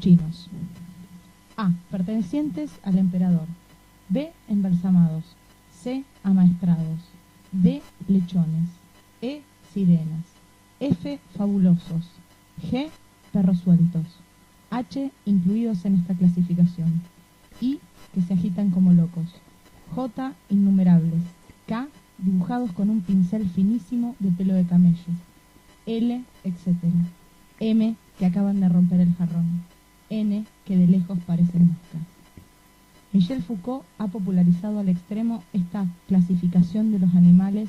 chinos. A. Pertenecientes al emperador. B. Embalsamados. C. Amaestrados. D. Lechones. E. Sirenas. F. Fabulosos. G. Perros sueltos. H. Incluidos en esta clasificación. I. Que se agitan como locos. J. Innumerables. K. Dibujados con un pincel finísimo de pelo de camello. L. Etc. M. Que acaban de romper el jarrón. N. Que de lejos parecen moscas. Michel Foucault ha popularizado al extremo esta clasificación de los animales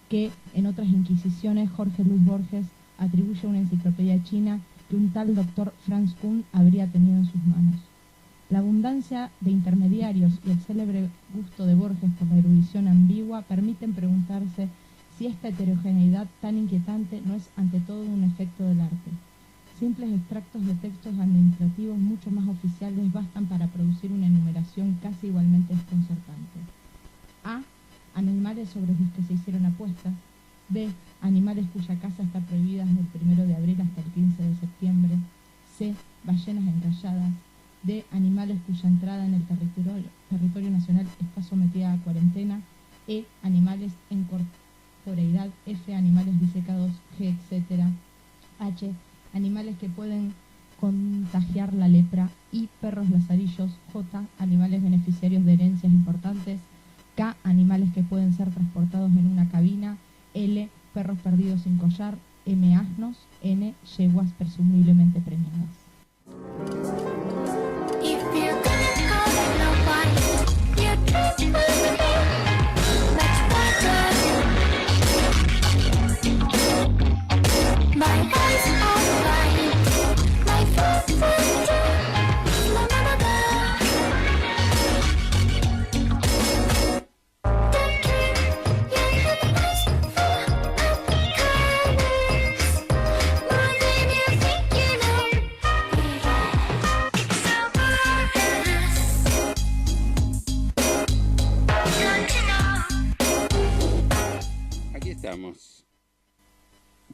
que en otras inquisiciones Jorge Luis Borges atribuye a una enciclopedia china que un tal doctor Franz Kuhn habría tenido en sus manos. La abundancia de intermediarios y el célebre gusto de Borges por la erudición ambigua permiten preguntarse si esta heterogeneidad tan inquietante no es ante todo un efecto del arte. Simples extractos de textos administrativos mucho más oficiales bastan para producir una enumeración casi igualmente desconcertante. A. Animales sobre los que se hicieron apuestas. B. Animales cuya caza está prohibida desde el 1 de abril hasta el 15 de septiembre. C. Ballenas encalladas. D. Animales cuya entrada en el territorio nacional está sometida a cuarentena. E. Animales en corporeidad. F. Animales disecados. G. Etc. H. Animales que pueden contagiar la lepra. I. Perros lazarillos. J. Animales beneficiarios de herencias importantes. K. Animales que pueden ser transportados en una cabina. L. Perros perdidos sin collar. M. Asnos. N. Yeguas presumiblemente premiadas.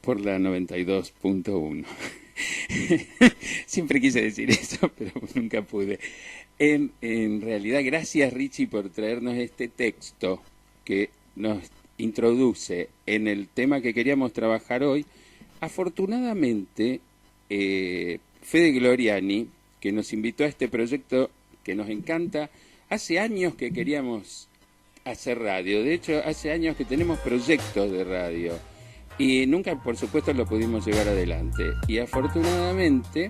Por la 92.1. Siempre quise decir eso, pero nunca pude. En realidad, gracias Richie por traernos este texto que nos introduce en el tema que queríamos trabajar hoy. Afortunadamente, Fede Gloriani, que nos invitó a este proyecto que nos encanta, hace años que queríamos hacer radio. De hecho, hace años que tenemos proyectos de radio. Y nunca, por supuesto, lo pudimos llevar adelante. Y afortunadamente,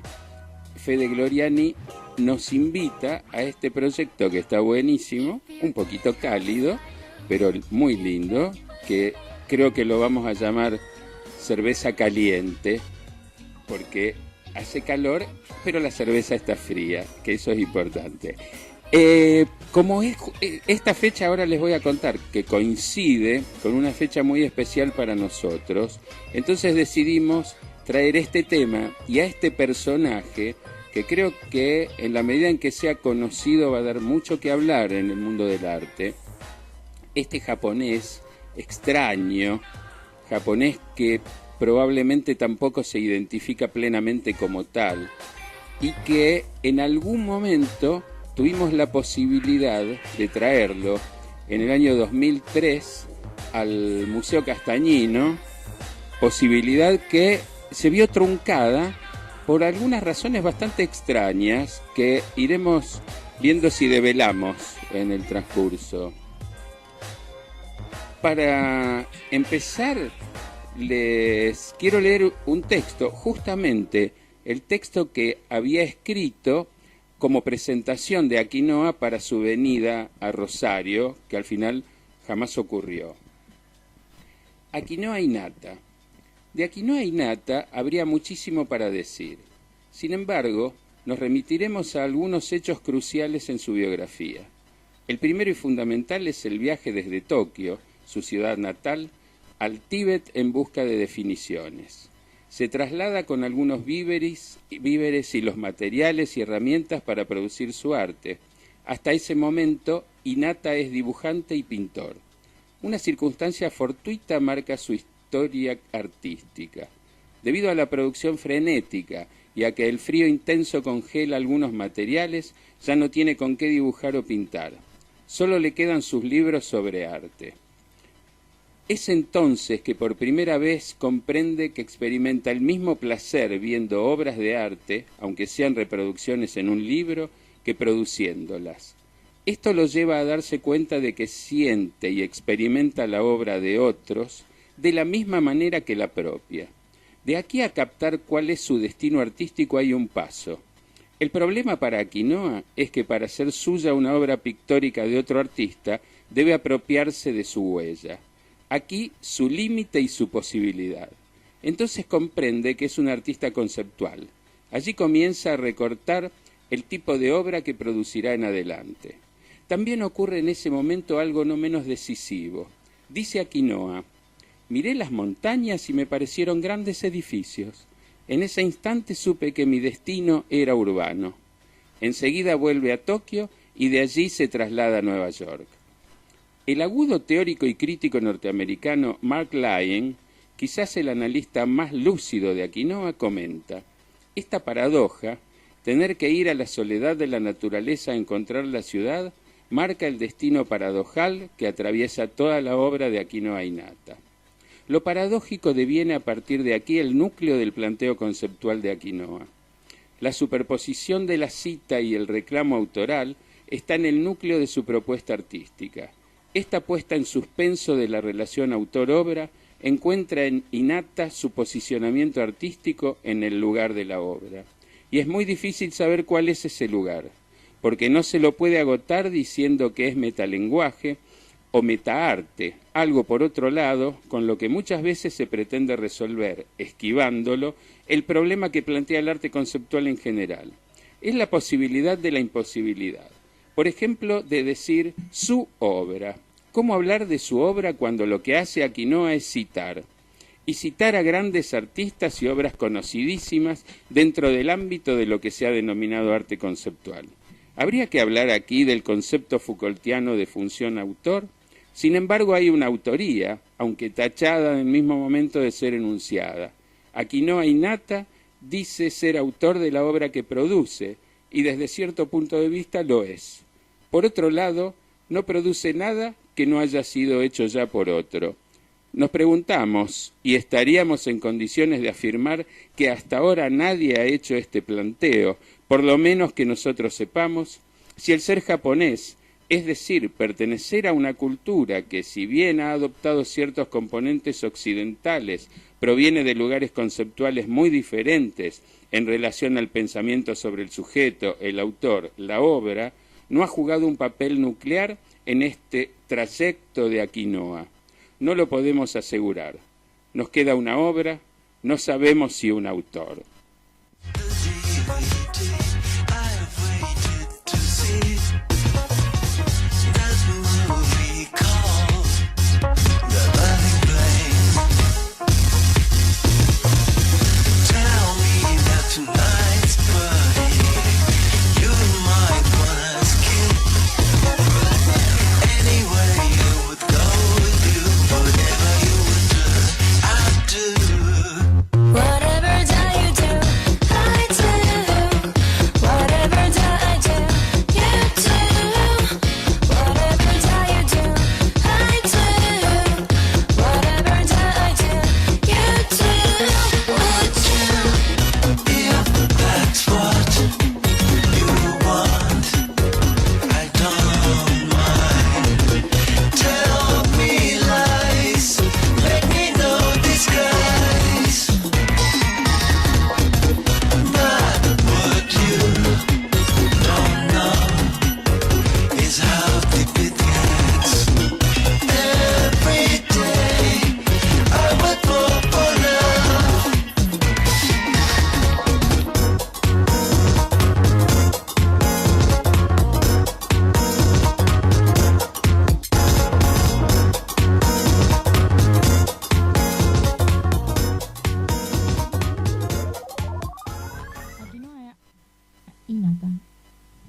Fede Gloriani nos invita a este proyecto que está buenísimo, un poquito cálido, pero muy lindo, que creo que lo vamos a llamar cerveza caliente, porque hace calor, pero la cerveza está fría, que eso es importante. Como es esta fecha, ahora les voy a contar que coincide con una fecha muy especial para nosotros, entonces decidimos traer este tema y a este personaje que creo que en la medida en que sea conocido va a dar mucho que hablar en el mundo del arte. Este japonés extraño, japonés que probablemente tampoco se identifica plenamente como tal y que en algún momento tuvimos la posibilidad de traerlo en el año 2003 al Museo Castañino, posibilidad que se vio truncada por algunas razones bastante extrañas que iremos viendo si develamos en el transcurso. Para empezar, les quiero leer un texto, justamente el texto que había escrito como presentación de Aquinoa para su venida a Rosario, que al final jamás ocurrió. Aquinoa innata. De Aquinoa innata habría muchísimo para decir. Sin embargo, nos remitiremos a algunos hechos cruciales en su biografía. El primero y fundamental es el viaje desde Tokio, su ciudad natal, al Tíbet en busca de definiciones. Se traslada con algunos víveres y los materiales y herramientas para producir su arte. Hasta ese momento, Inata es dibujante y pintor. Una circunstancia fortuita marca su historia artística. Debido a la producción frenética y a que el frío intenso congela algunos materiales, ya no tiene con qué dibujar o pintar. Solo le quedan sus libros sobre arte. Es entonces que por primera vez comprende que experimenta el mismo placer viendo obras de arte, aunque sean reproducciones en un libro, que produciéndolas. Esto lo lleva a darse cuenta de que siente y experimenta la obra de otros de la misma manera que la propia. De aquí a captar cuál es su destino artístico hay un paso. El problema para Aquinoa es que para hacer suya una obra pictórica de otro artista debe apropiarse de su huella. Aquí su límite y su posibilidad. Entonces comprende que es un artista conceptual. Allí comienza a recortar el tipo de obra que producirá en adelante. También ocurre en ese momento algo no menos decisivo. Dice Aquinoa: miré las montañas y me parecieron grandes edificios. En ese instante supe que mi destino era urbano. Enseguida vuelve a Tokio y de allí se traslada a Nueva York. El agudo teórico y crítico norteamericano Mark Lyon, quizás el analista más lúcido de Aquinoa, comenta: esta paradoja, tener que ir a la soledad de la naturaleza a encontrar la ciudad, marca el destino paradojal que atraviesa toda la obra de Aquinoa Inata. Lo paradójico deviene a partir de aquí el núcleo del planteo conceptual de Aquinoa. La superposición de la cita y el reclamo autoral está en el núcleo de su propuesta artística. Esta puesta en suspenso de la relación autor-obra encuentra en Inata su posicionamiento artístico en el lugar de la obra. Y es muy difícil saber cuál es ese lugar, porque no se lo puede agotar diciendo que es metalenguaje o metaarte, algo por otro lado, con lo que muchas veces se pretende resolver, esquivándolo, el problema que plantea el arte conceptual en general. Es la posibilidad de la imposibilidad. Por ejemplo, de decir su obra. ¿Cómo hablar de su obra cuando lo que hace Aquinoa es citar? Y citar a grandes artistas y obras conocidísimas dentro del ámbito de lo que se ha denominado arte conceptual. ¿Habría que hablar aquí del concepto Foucaultiano de función autor? Sin embargo, hay una autoría, aunque tachada en el mismo momento de ser enunciada. Aquinoa Inata dice ser autor de la obra que produce, y desde cierto punto de vista lo es. Por otro lado, no produce nada que no haya sido hecho ya por otro. Nos preguntamos, y estaríamos en condiciones de afirmar que hasta ahora nadie ha hecho este planteo, por lo menos que nosotros sepamos, si el ser japonés, es decir, pertenecer a una cultura que, si bien ha adoptado ciertos componentes occidentales, proviene de lugares conceptuales muy diferentes en relación al pensamiento sobre el sujeto, el autor, la obra, no ha jugado un papel nuclear en este trayecto de Aquinoa. No lo podemos asegurar. Nos queda una obra, no sabemos si un autor.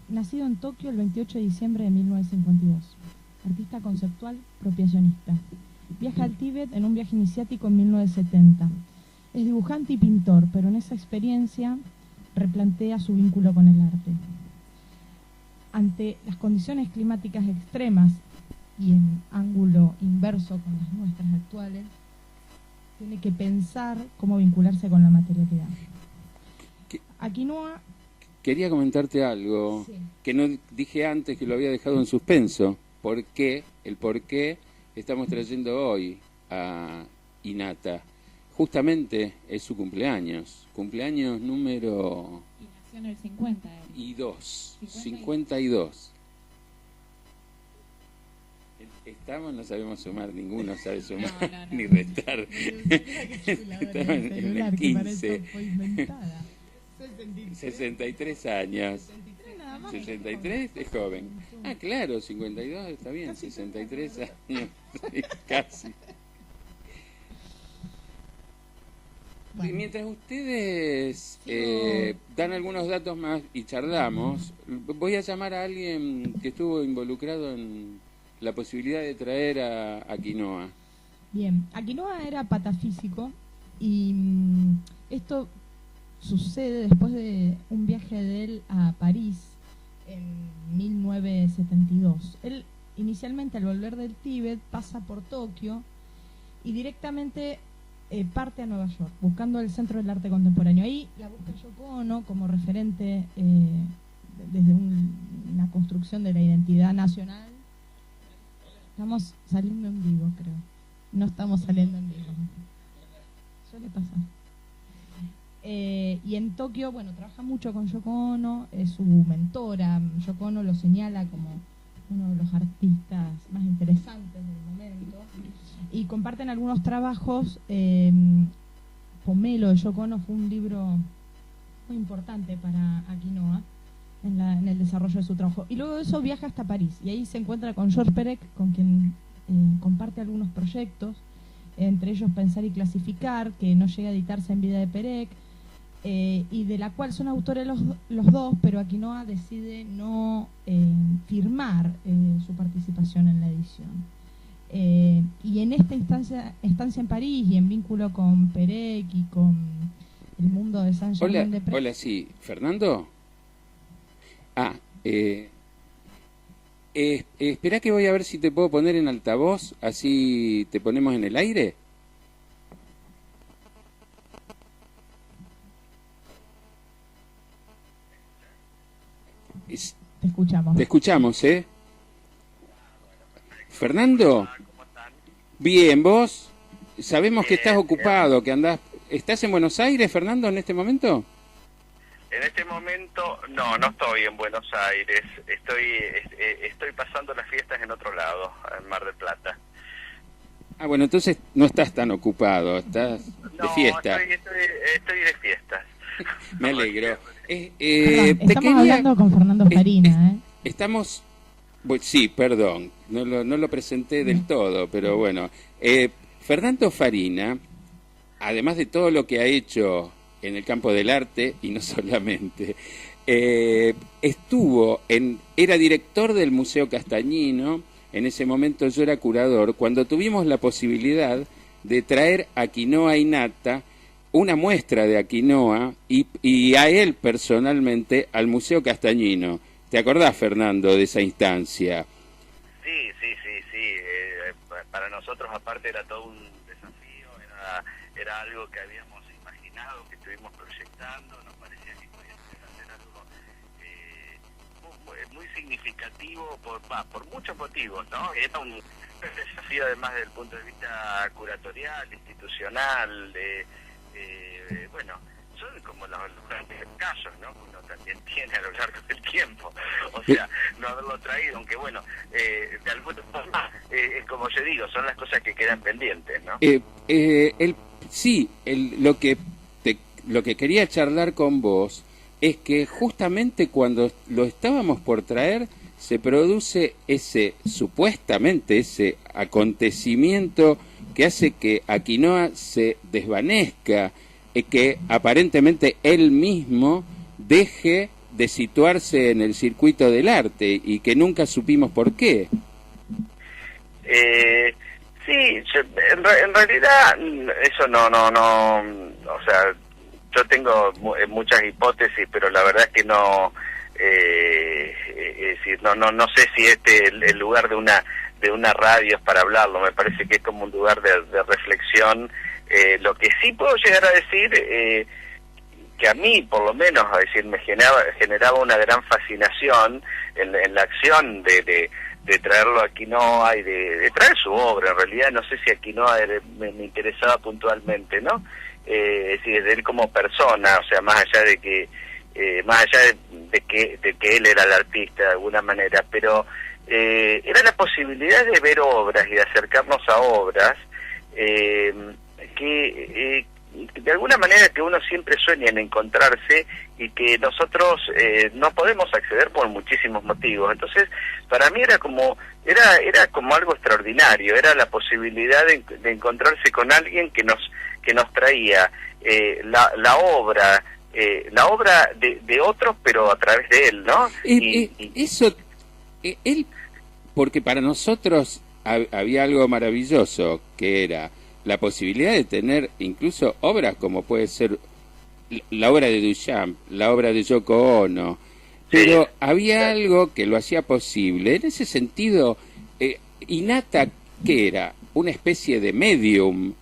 Nacido en Tokio el 28 de diciembre de 1952. Artista conceptual, propiacionista. Viaja al Tíbet en un viaje iniciático en 1970. Es dibujante y pintor, pero en esa experiencia replantea su vínculo con el arte. Ante las condiciones climáticas extremas y en ángulo inverso con las nuestras actuales, tiene que pensar cómo vincularse con la materialidad. Aquinoa... Quería comentarte algo que no dije antes, que lo había dejado en suspenso. El por qué estamos trayendo hoy a Inata. Justamente es su cumpleaños número... Y nació en el 50. Y 52. Estamos, no sabemos sumar, ninguno sabe sumar, no. Ni restar. Estamos en el 15. 63 años. 63 es joven. Ah, claro, 52 está bien, 63 años, casi. Bueno. Mientras ustedes dan algunos datos más y charlamos, voy a llamar a alguien que estuvo involucrado en la posibilidad de traer a Aquinoa. Bien, Aquinoa era patafísico y esto sucede después de un viaje de él a París en 1972. Él inicialmente al volver del Tíbet pasa por Tokio y directamente parte a Nueva York, buscando el Centro del Arte Contemporáneo. Ahí la busca Yoko Ono como referente desde una construcción de la identidad nacional. Estamos saliendo en vivo, creo. No estamos saliendo en vivo. Suele pasar. Y en Tokio, bueno, trabaja mucho con Yoko Ono, es su mentora. Yoko Ono lo señala como uno de los artistas más interesantes del momento. Y comparten algunos trabajos. Pomelo de Yoko Ono fue un libro muy importante para Aquinoa en el desarrollo de su trabajo. Y luego de eso viaja hasta París y ahí se encuentra con Georges Perec, con quien comparte algunos proyectos, entre ellos Pensar y Clasificar, que no llega a editarse en vida de Perec, y de la cual son autores los dos, pero Aquinoa decide no firmar su participación en la edición. Y en esta estancia en París y en vínculo con Perec y con el mundo de Saint-Germain-des-Prés. Hola, sí. ¿Fernando? Espera que voy a ver si te puedo poner en altavoz, así te ponemos en el aire. Te escuchamos. Te escuchamos, ¿eh? Fernando. ¿Cómo están? Bien, ¿vos? Sabemos que estás ocupado, que andás... ¿Estás en Buenos Aires, Fernando, en este momento? En este momento, no estoy en Buenos Aires. Estoy pasando las fiestas en otro lado, en Mar del Plata. Ah, bueno, entonces no estás tan ocupado, estás de fiesta. Estoy de fiestas. Me alegro. Estamos hablando con Fernando Farina, Estamos... Sí, perdón, no lo presenté del todo, pero bueno. Fernando Farina, además de todo lo que ha hecho en el campo del arte, y no solamente, era director del Museo Castañino. En ese momento yo era curador, cuando tuvimos la posibilidad de traer a Aquinoa Inata, una muestra de Aquinoa, y a él personalmente al Museo Castañino. ¿Te acordás, Fernando, de esa instancia? Sí. Para nosotros, aparte, era todo un desafío, era algo que habíamos imaginado, que estuvimos proyectando. Nos parecía que podíamos hacer algo muy significativo por muchos motivos, ¿no? Era un desafío, además, desde el punto de vista curatorial, institucional, bueno, son como los grandes casos, ¿no? Uno también tiene a lo largo del tiempo, o sea, no haberlo traído, aunque bueno, de alguna forma, como yo digo, son las cosas que quedan pendientes, ¿no? Lo que quería charlar con vos es que justamente cuando lo estábamos por traer, se produce supuestamente ese acontecimiento que hace que Aquinoa se desvanezca, que aparentemente él mismo deje de situarse en el circuito del arte y que nunca supimos por qué. Sí, en realidad eso no, o sea, yo tengo muchas hipótesis, pero la verdad es que no, es decir, no sé si el lugar de una radio es para hablarlo. Me parece que es como un lugar de reflexión. Lo que sí puedo llegar a decir, que a mí por lo menos, es decir, me generaba una gran fascinación en la acción de traerlo a Quinoa y de traer su obra. En realidad no sé si a Quinoa me interesaba puntualmente, ¿no? Es decir, de él como persona, o sea, más allá de que él era el artista de alguna manera, pero era la posibilidad de ver obras y de acercarnos a obras que de alguna manera que uno siempre sueña en encontrarse y que nosotros no podemos acceder por muchísimos motivos. Entonces, para mí era como algo extraordinario, era la posibilidad de encontrarse con alguien que nos traía la obra de otros, pero a través de él, ¿no? Eso, él, porque para nosotros había algo maravilloso, que era la posibilidad de tener incluso obras como puede ser la obra de Duchamp, la obra de Yoko Ono, pero había algo que lo hacía posible. En ese sentido, Inata, ¿qué era? Una especie de medium.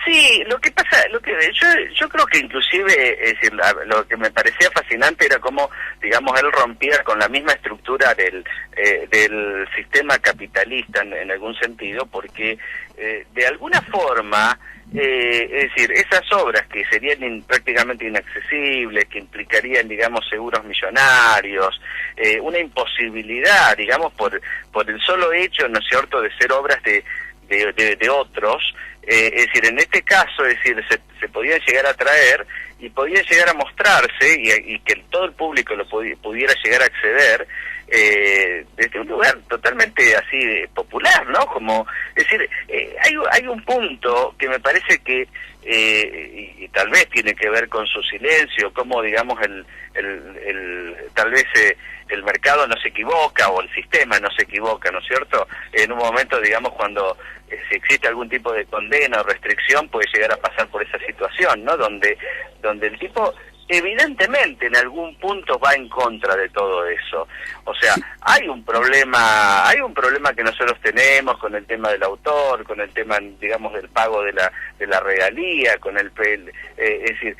Sí, lo que pasa, yo creo que inclusive, es decir, lo que me parecía fascinante era cómo, digamos, él rompía con la misma estructura del sistema capitalista en algún sentido, porque de alguna forma, es decir, esas obras que serían prácticamente inaccesibles, que implicarían, digamos, seguros millonarios, una imposibilidad, digamos, por el solo hecho, ¿no es cierto?, de ser obras de otros. Es decir, en este caso, es decir, se podían llegar a traer y podían llegar a mostrarse y que todo el público lo pudiera llegar a acceder desde un lugar totalmente así popular, ¿no? Como, es decir, hay un punto que me parece que y tal vez tiene que ver con su silencio, como, digamos, tal vez el mercado no se equivoca o el sistema no se equivoca, ¿no es cierto? En un momento, digamos, cuando si existe algún tipo de condena o restricción, puede llegar a pasar por esa situación, ¿no? Donde el tipo evidentemente en algún punto va en contra de todo eso. O sea, hay un problema que nosotros tenemos con el tema del autor, con el tema, digamos, del pago de la regalía, con es decir,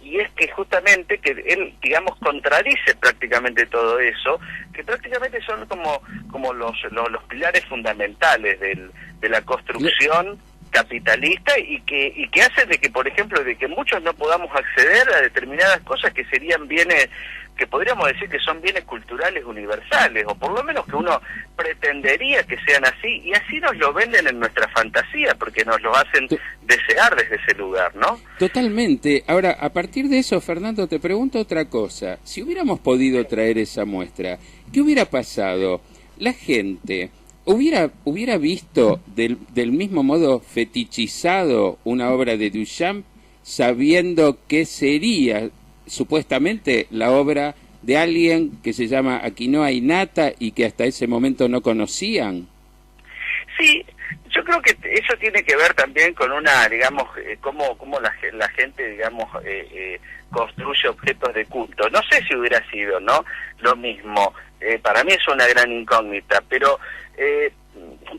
y es que justamente que él, digamos, contradice prácticamente todo eso, que prácticamente son como los pilares fundamentales de la construcción capitalista y que hace de que, por ejemplo, de que muchos no podamos acceder a determinadas cosas que serían bienes, que podríamos decir que son bienes culturales universales, o por lo menos que uno pretendería que sean así, y así nos lo venden en nuestra fantasía, porque nos lo hacen desear desde ese lugar, ¿no? Totalmente. Ahora, a partir de eso, Fernando, te pregunto otra cosa. Si hubiéramos podido traer esa muestra, ¿qué hubiera pasado? La gente hubiera visto del mismo modo fetichizado una obra de Duchamp, sabiendo que sería supuestamente la obra de alguien que se llama Quinoa Inata y que hasta ese momento no conocían. Sí, yo creo que eso tiene que ver también con digamos, cómo la gente, digamos, construye objetos de culto. No sé si hubiera sido, ¿no?, lo mismo. Para mí es una gran incógnita, pero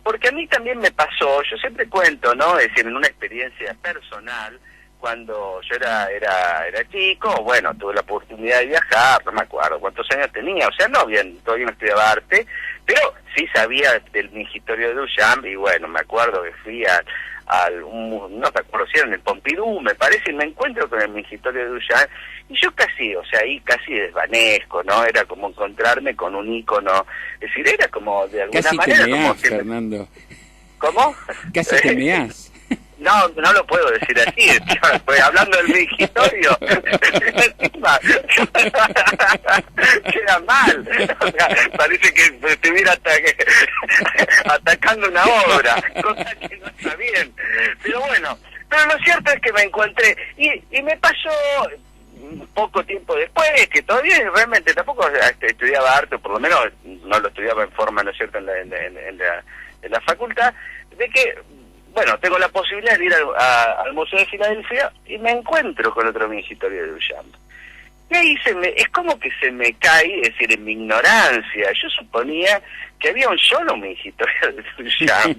porque a mí también me pasó, yo siempre cuento, ¿no?, es decir, en una experiencia personal, cuando yo era chico, bueno, tuve la oportunidad de viajar, no me acuerdo cuántos años tenía, o sea, todavía no estudiaba arte, pero sí sabía del mingitorio de Duchamp, y bueno, me acuerdo que fui no me acuerdo si era en el Pompidou, me parece, y me encuentro con el mingitorio de Duchamp, y yo casi, o sea, ahí casi desvanezco, ¿no? Era como encontrarme con un ícono, es decir, era como de alguna casi manera... Casi te meás, como Fernando. ¿Cómo? Casi te meás. No lo puedo decir así, pues hablando del mingitorio, encima, queda mal, o sea, parece que estuviera atacando una obra, cosa que no está bien, pero bueno, pero lo cierto es que me encontré, y me pasó poco tiempo después, que todavía realmente tampoco estudiaba arte, por lo menos no lo estudiaba en forma, ¿no es cierto?, en la facultad, de que bueno, tengo la posibilidad de ir al Museo de Filadelfia y me encuentro con otro mingitorio de Duchamp. Y ahí es como que se me cae, es decir, en mi ignorancia. Yo suponía que había un solo mingitorio de Duchamp.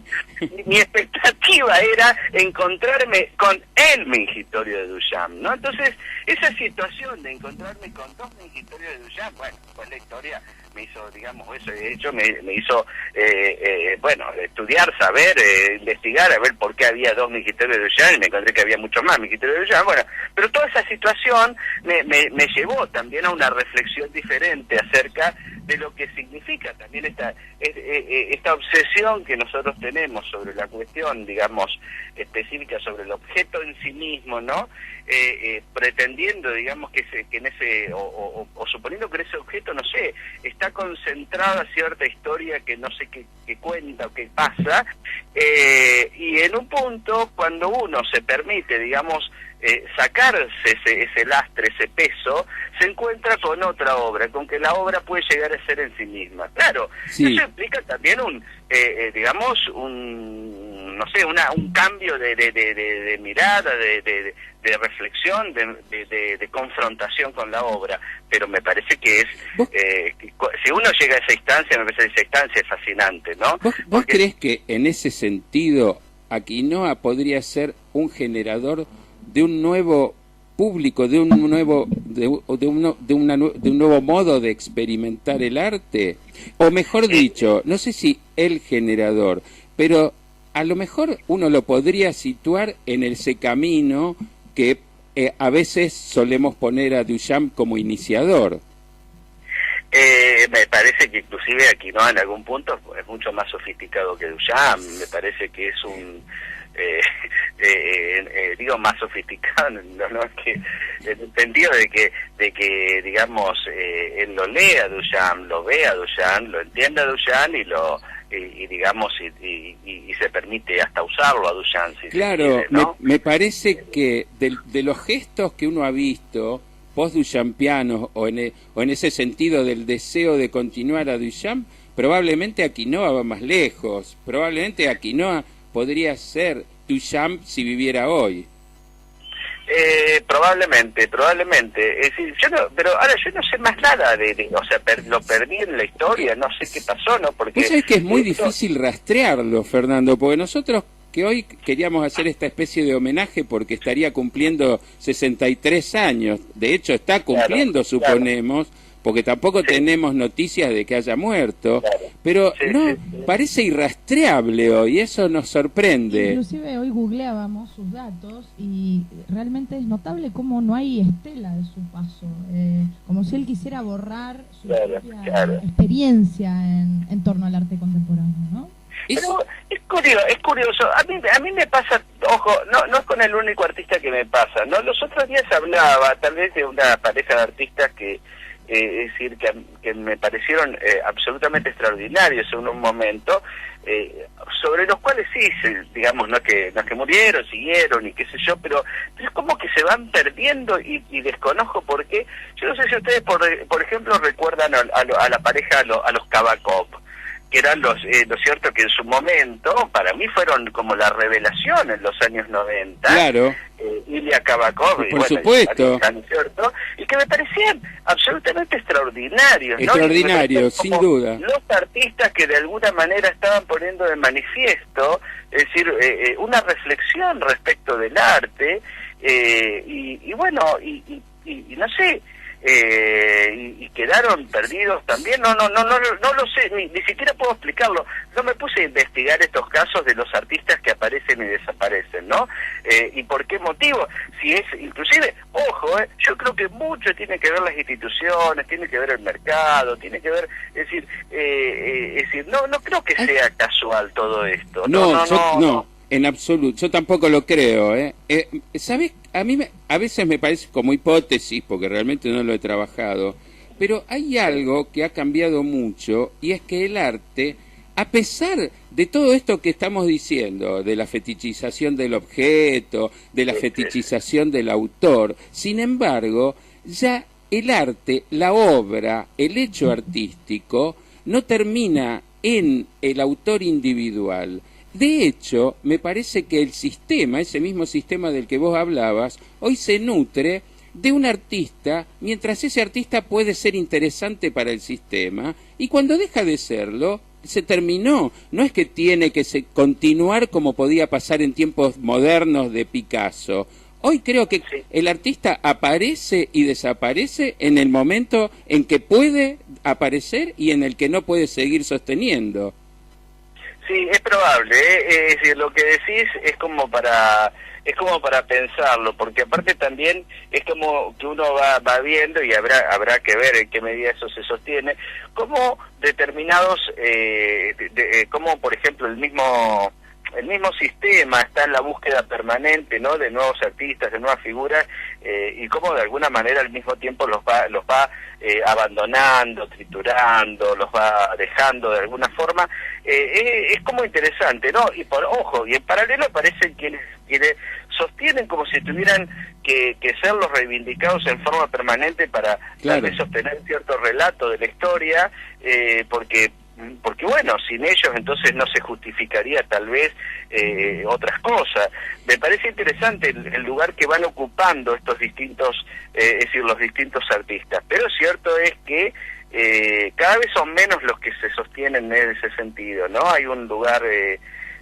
Mi expectativa era encontrarme con el mingitorio de Duchamp, ¿no? Entonces, esa situación de encontrarme con dos mingitorios de Duchamp, bueno, pues la historia me hizo, digamos, eso, de hecho me hizo, bueno, estudiar, saber, investigar, a ver por qué había dos mingitorios de Duchamp, y me encontré que había muchos más mingitorios de Duchamp, bueno, pero toda esa situación me llevó también a una reflexión diferente acerca de lo que significa también esta obsesión que nosotros tenemos sobre la cuestión, digamos, específica sobre el objeto en sí mismo, ¿no? Pretendiendo, digamos, que en ese, o suponiendo que en ese objeto, no sé, está concentrada cierta historia que no sé qué cuenta o qué pasa, y en un punto, cuando uno se permite, digamos, sacarse ese lastre, ese peso, se encuentra con otra obra, con que la obra puede llegar a ser en sí misma. Claro, sí. Eso implica también digamos, no sé, un cambio de mirada, de reflexión, de confrontación con la obra, pero me parece que es, si uno llega a esa instancia, me parece que esa instancia es fascinante, ¿no? ¿Vos crees que en ese sentido Aquinoa podría ser un generador de un nuevo público, de un nuevo modo de experimentar el arte? O mejor dicho, no sé si el generador, pero a lo mejor uno lo podría situar en ese camino que a veces solemos poner a Duchamp como iniciador. Me parece que inclusive Aquinoa en algún punto es mucho más sofisticado que Duchamp. Me parece que es digo más sofisticado, no es que, en el sentido de que digamos, él lo lee a Duchamp, lo ve a Duchamp, lo entiende a Duchamp y digamos, y se permite hasta usarlo a Duchamp. Si claro, quiere, ¿no? me parece que de los gestos que uno ha visto post-duchampianos o en ese sentido del deseo de continuar a Duchamp, probablemente Aquinoa va más lejos, probablemente Aquinoa podría ser Duchamp si viviera hoy. Probablemente, es decir, pero ahora yo no sé más nada o sea, lo perdí en la historia, no sé qué pasó, ¿no? Porque vos sabés que es muy difícil rastrearlo, Fernando, porque nosotros que hoy queríamos hacer esta especie de homenaje porque estaría cumpliendo 63 años, de hecho está cumpliendo, claro, suponemos, porque tampoco tenemos noticias de que haya muerto, pero parece irrastreable hoy, eso nos sorprende. Inclusive hoy googleábamos sus datos y realmente es notable cómo no hay estela de su paso, como si él quisiera borrar su propia experiencia en torno al arte contemporáneo, ¿no? Pero es curioso, a mí me pasa, ojo, no es con el único artista que me pasa, ¿no? Los otros días hablaba tal vez de una pareja de artistas que es decir, que me parecieron absolutamente extraordinarios en un momento, sobre los cuales sí, digamos, no es que murieron, siguieron y qué sé yo, pero es como que se van perdiendo y desconozco por qué. Yo no sé si ustedes, por ejemplo, recuerdan a la pareja, a los Kabakov, que eran ¿no es cierto?, que en su momento, para mí fueron como la revelación en los años 90. Claro. Ilya Kabakov, por supuesto. ¿Cierto? Y que me parecían absolutamente extraordinarios, ¿no? Extraordinarios, sin duda. Los artistas que de alguna manera estaban poniendo de manifiesto, es decir, una reflexión respecto del arte, y bueno, y no sé, y quedaron perdidos también, no lo sé, ni siquiera puedo explicarlo. No me puse a investigar estos casos de los artistas que aparecen y desaparecen, ¿no? Y por qué motivo, si es, inclusive, ojo, yo creo que mucho tiene que ver las instituciones, tiene que ver el mercado, tiene que ver, es decir, no creo que sea casual todo esto. No, en absoluto, yo tampoco lo creo, ¿sabes? A veces me parece como hipótesis, porque realmente no lo he trabajado, pero hay algo que ha cambiado mucho, y es que el arte, a pesar de todo esto que estamos diciendo, de la fetichización del objeto, de la fetichización del autor, sin embargo, ya el arte, la obra, el hecho artístico, no termina en el autor individual. De hecho, me parece que el sistema, ese mismo sistema del que vos hablabas, hoy se nutre de un artista, mientras ese artista puede ser interesante para el sistema, y cuando deja de serlo, se terminó. No es que tiene que continuar como podía pasar en tiempos modernos de Picasso. Hoy creo que el artista aparece y desaparece en el momento en que puede aparecer y en el que no puede seguir sosteniendo. Sí, es probable, ¿eh? Es decir, lo que decís es como para pensarlo, porque aparte también es como que uno va viendo, y habrá que ver en qué medida eso se sostiene, como determinados, como por ejemplo el mismo sistema está en la búsqueda permanente, ¿no?, de nuevos artistas, de nuevas figuras, y cómo de alguna manera al mismo tiempo los va abandonando, triturando, los va dejando de alguna forma. Es como interesante, ¿no? Y y en paralelo aparecen quienes sostienen como si tuvieran que ser los reivindicados en forma permanente para tal vez sostener cierto relato de la historia, porque bueno, sin ellos entonces no se justificaría tal vez otras cosas. Me parece interesante el lugar que van ocupando estos distintos, es decir, los distintos artistas, pero cierto es que cada vez son menos los que se sostienen en ese sentido, ¿no? Hay un lugar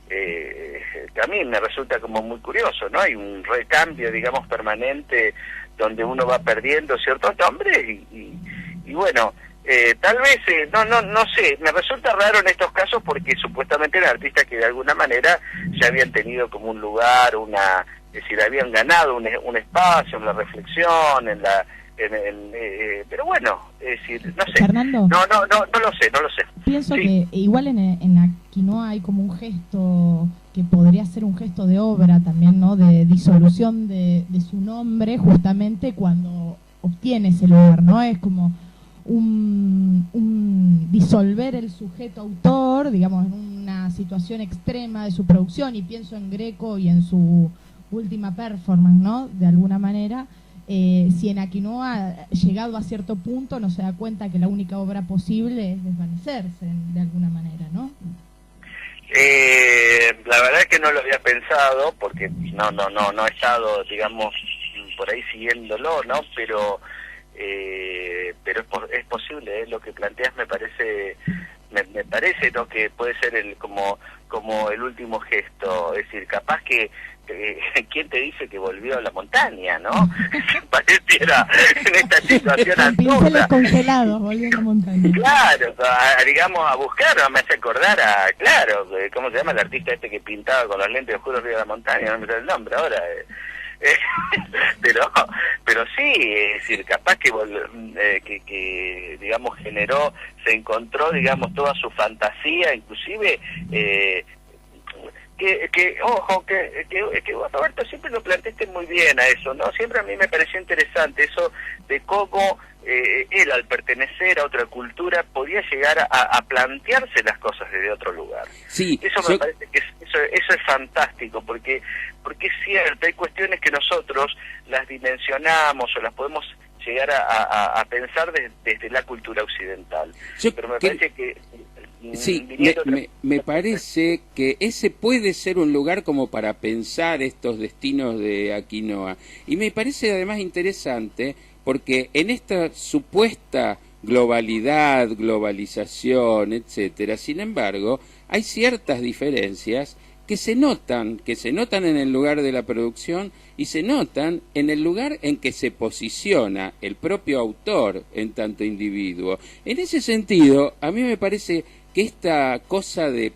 que a mí me resulta como muy curioso, ¿no? Hay un recambio, digamos, permanente, donde uno va perdiendo ciertos nombres y bueno, tal vez, no sé, me resulta raro en estos casos porque supuestamente eran artistas que de alguna manera ya habían tenido como un lugar, es decir, habían ganado un espacio en la reflexión, pero bueno, es decir, no sé. Fernando, no lo sé. Pienso sí. que igual en Aquinoa hay como un gesto que podría ser un gesto de obra también, ¿no? De disolución de su nombre justamente cuando obtiene ese lugar, ¿no? Es como un disolver el sujeto autor, digamos, en una situación extrema de su producción, y pienso en Greco y en su última performance, ¿no? De alguna manera, si en Aquinoa, llegado a cierto punto, no se da cuenta que la única obra posible es desvanecerse de alguna manera, ¿no? La verdad es que no lo había pensado, porque no he estado, digamos, por ahí siguiéndolo, ¿no? Pero es posible, lo que planteas me parece, ¿no?, que puede ser como el último gesto, es decir, capaz que ¿quién te dice que volvió a la montaña, no? Pareciera en esta situación absurda. Pinceles congelados, volvió a la montaña. Claro, digamos, a buscar, me hace acordar claro, ¿cómo se llama el artista este que pintaba con los lentes oscuros arriba de la montaña? No me sale el nombre ahora. Pero sí, es decir, capaz que digamos se encontró, digamos, toda su fantasía, inclusive ojo, que Roberto, siempre lo planteaste muy bien a eso, ¿no? Siempre a mí me pareció interesante eso de cómo él, al pertenecer a otra cultura, podía llegar a plantearse las cosas desde otro lugar. Sí, eso me parece que eso es fantástico, porque es cierto, hay cuestiones que nosotros las dimensionamos o las podemos llegar a pensar desde la cultura occidental. Pero me parece que sí, me parece que ese puede ser un lugar como para pensar estos destinos de Aquinoa. Y me parece además interesante porque en esta supuesta globalidad, globalización, etcétera, sin embargo, hay ciertas diferencias que se notan en el lugar de la producción y se notan en el lugar en que se posiciona el propio autor en tanto individuo. En ese sentido, a mí me parece que esta cosa de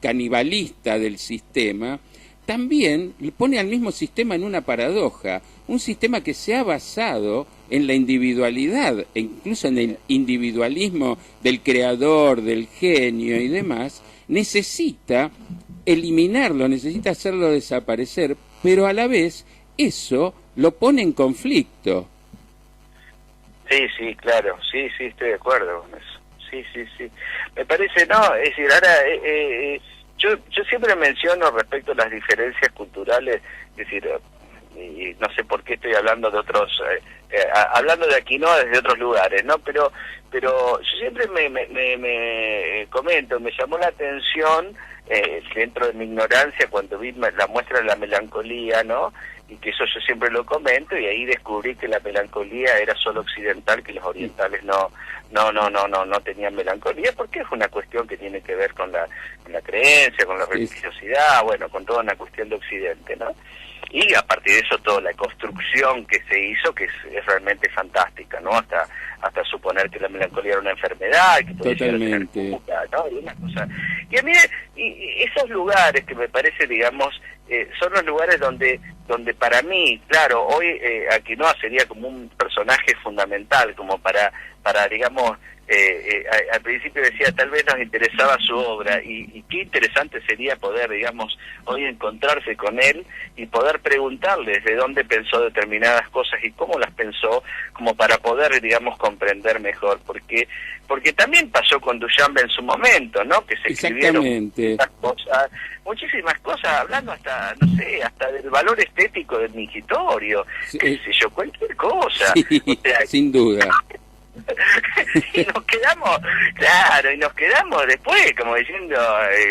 canibalista del sistema también pone al mismo sistema en una paradoja, un sistema que se ha basado en la individualidad e incluso en el individualismo del creador, del genio y demás, necesita eliminarlo, necesita hacerlo desaparecer, pero a la vez eso lo pone en conflicto. Sí, claro, sí, estoy de acuerdo con eso. Sí. Me parece, no, es decir, ahora, yo siempre menciono respecto a las diferencias culturales, es decir, y no sé por qué estoy hablando de otros, hablando de Aquinoa desde otros lugares, ¿no? Pero yo siempre comento, me llamó la atención, dentro de mi ignorancia, cuando vi la muestra de la melancolía, ¿no? Y que eso yo siempre lo comento, y ahí descubrí que la melancolía era solo occidental, que los orientales no tenían melancolía, porque es una cuestión que tiene que ver con la creencia, con la religiosidad, bueno, con toda una cuestión de Occidente, ¿no? Y a partir de eso toda la construcción que se hizo, que es realmente fantástica, ¿no? Hasta suponer que la melancolía era una enfermedad, que totalmente, ¿no? Y a mí esos lugares que me parece, digamos, son los lugares donde para mí, claro, hoy Aquinoa sería como un personaje fundamental, como para digamos, al principio decía, tal vez nos interesaba su obra, y qué interesante sería poder, digamos, hoy encontrarse con él y poder preguntarle de dónde pensó determinadas cosas y cómo las pensó, como para poder, digamos, comprender mejor, porque también pasó con Duchamp en su momento, ¿no? Que se escribieron muchísimas cosas, hablando hasta, no sé, hasta del valor estético del mingitorio, qué sé yo, cualquier cosa. Sí, o sea, sin duda. y nos quedamos después como diciendo,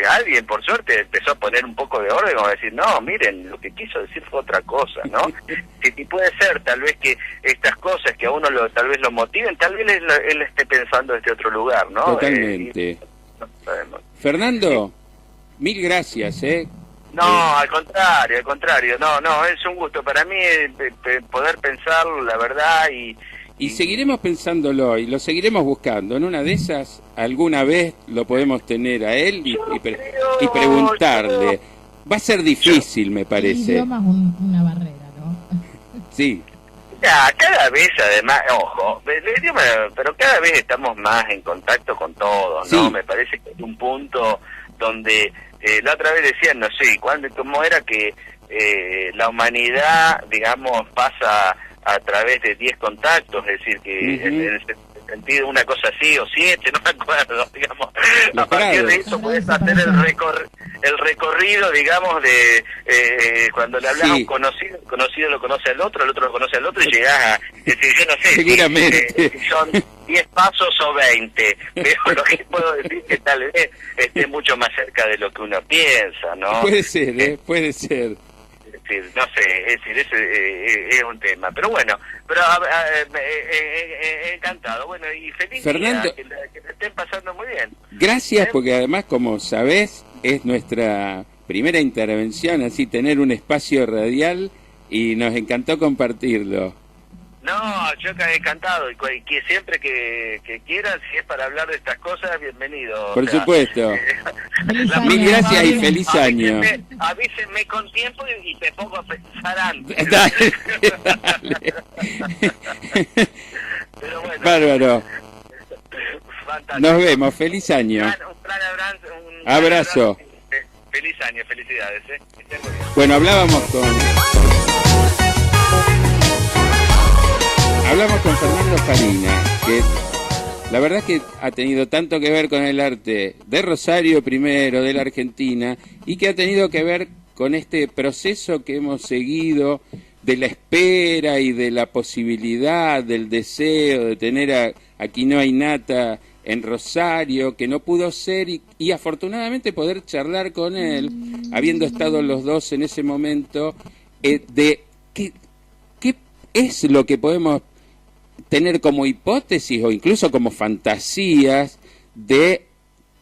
alguien por suerte empezó a poner un poco de orden, como decir, no, miren, lo que quiso decir fue otra cosa, ¿no? Y puede ser tal vez que estas cosas que a uno tal vez lo motiven, tal vez él esté pensando desde otro lugar, ¿no? Totalmente. No sabemos. Fernando, mil gracias, No, al contrario, no, es un gusto para mí poder pensarlo, la verdad, y seguiremos pensándolo y lo seguiremos buscando. En una de esas, alguna vez lo podemos tener a él y preguntarle. Va a ser difícil, me parece. El idioma es una barrera, ¿no? Sí. Ya, cada vez además, ojo, pero cada vez estamos más en contacto con todo, ¿no? Sí. Me parece que hay un punto donde, la otra vez decían, no sé, cómo era que la humanidad, digamos, pasa a través de 10 contactos, es decir, que en el sentido una cosa así, o 7, no me acuerdo, digamos, a partir de eso puedes hacer el recorrido, digamos, de cuando le hablas a un conocido, el conocido lo conoce al otro, el otro lo conoce al otro, y llegás a decir, yo no sé, seguramente si son 10 pasos o 20, pero lo que puedo decir que tal vez esté mucho más cerca de lo que uno piensa, ¿no? Puede ser, puede ser. No sé, es decir, es un tema, pero bueno, encantado, bueno, y feliz Fernando, día, que te estén pasando muy bien. Gracias, porque además, como sabés, es nuestra primera intervención, así tener un espacio radial, y nos encantó compartirlo. No, yo encantado, y que siempre que quieran, si es para hablar de estas cosas, bienvenido. Por supuesto. Mil gracias y feliz año. Avísenme con tiempo y te pongo a pensar antes. Dale. Pero bueno, bárbaro. fantástico. Nos vemos, feliz año. Un gran Abrazo. Feliz año, felicidades. Que estén muy bien. Bueno, hablamos con Fernando Farina, que la verdad es que ha tenido tanto que ver con el arte de Rosario primero, de la Argentina, y que ha tenido que ver con este proceso que hemos seguido de la espera y de la posibilidad, del deseo de tener a Aquinoa y Nata en Rosario, que no pudo ser, y afortunadamente poder charlar con él, habiendo estado los dos en ese momento, de qué es lo que podemos tener como hipótesis o incluso como fantasías de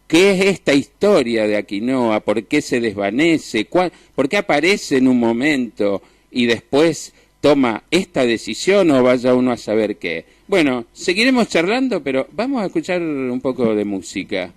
qué es esta historia de Aquinoa, por qué se desvanece, por qué aparece en un momento y después toma esta decisión, o vaya uno a saber qué. Bueno, seguiremos charlando, pero vamos a escuchar un poco de música.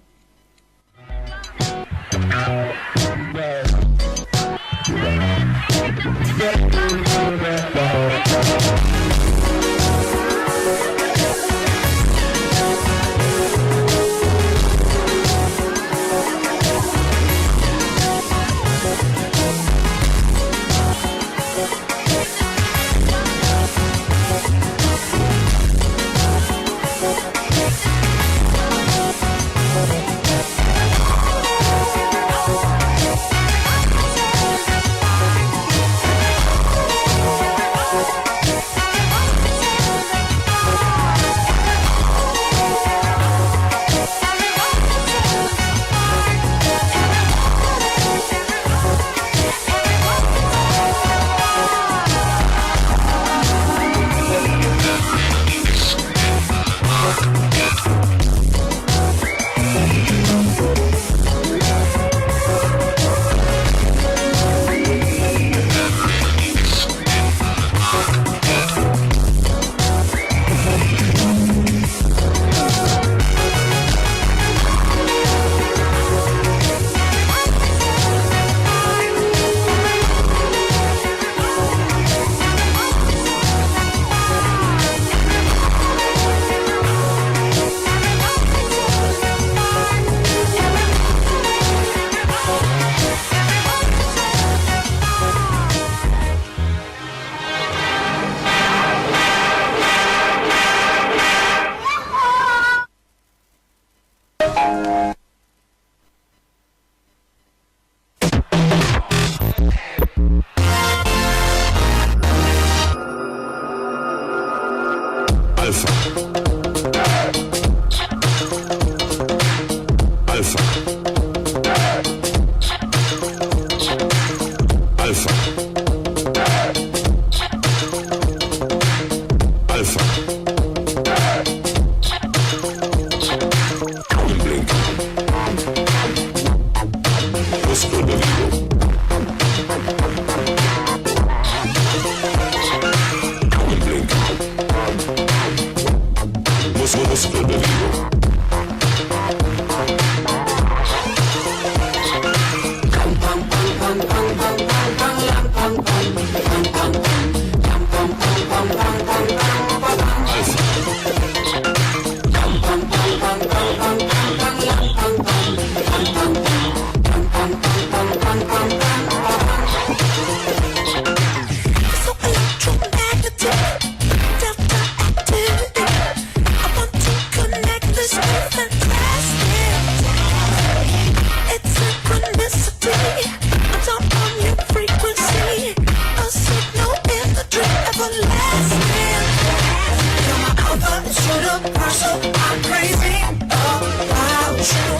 Yeah.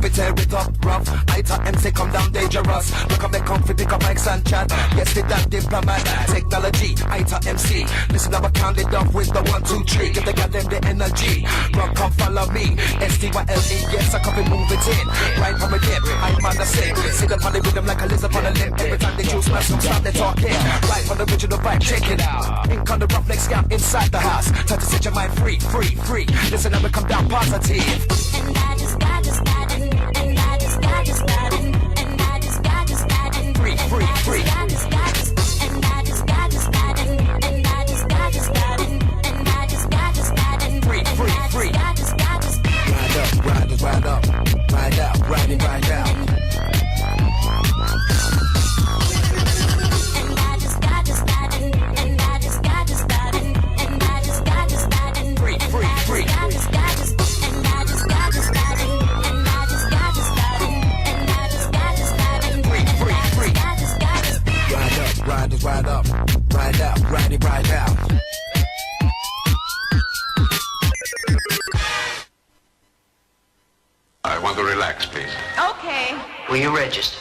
we tear it up rough. I thought MC come down dangerous. Look at me come for pick up mics and chat. Yes, they that diplomat. Technology, I thought MC. Listen, I'm a count it up with the 1, 2, 3. Give the goddamn the energy. Rock, come follow me. STYLE, yes, I come and move it in. Right from a dip, I'm on the same. Sit up on the rhythm like a lizard on a lip. Every time they choose my song, stop they talking. Right from the original vibe, check it out. Ink on the rough neck scalp inside the house. Time to set your mind free, free, free. Listen, I'm come down positive. And I just got it. And I just got it. And I just got it. Free, free, free. And I just got it. And I just got it. And I just got it. And I just got it. Free, free, free. Ride up, ride it, ride up. Ride out, ride it, ride out. And I just got it. And I just got it. And I just got it. Free, free, free. And I just got it. And I just got it. And I just got it. And I just got it. Free, free, free. I just got it. Ride up, ride it, ride up. Ride out, ride it, ride out. I want to relax, please. Okay. Will you register?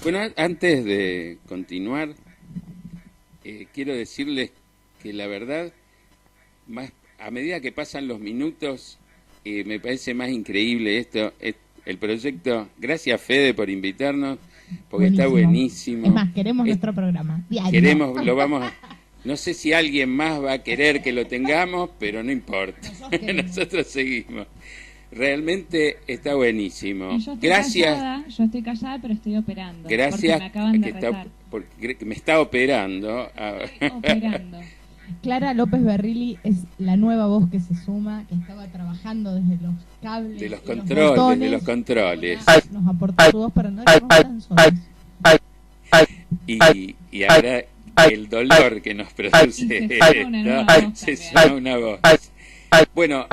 Bueno, antes de continuar, quiero decirles que la verdad, a medida que pasan los minutos, me parece más increíble esto, el proyecto. Gracias, Fede, por invitarnos, porque Buenísimo. Está buenísimo. Es más, queremos nuestro programa diario. Lo vamos a... No sé si alguien más va a querer que lo tengamos, pero no importa. Nosotros seguimos. Realmente está buenísimo. Gracias. Yo estoy callada, pero estoy operando. Gracias. Porque me acaban de retar. Porque me está operando. Estoy operando. Clara López Berrilli es la nueva voz que se suma, que estaba trabajando desde los cables, de los y controles, botones. de los controles. Nos aportó su voz para no estar tan solos. Y ahora el dolor que nos produce se suma una voz. Bueno,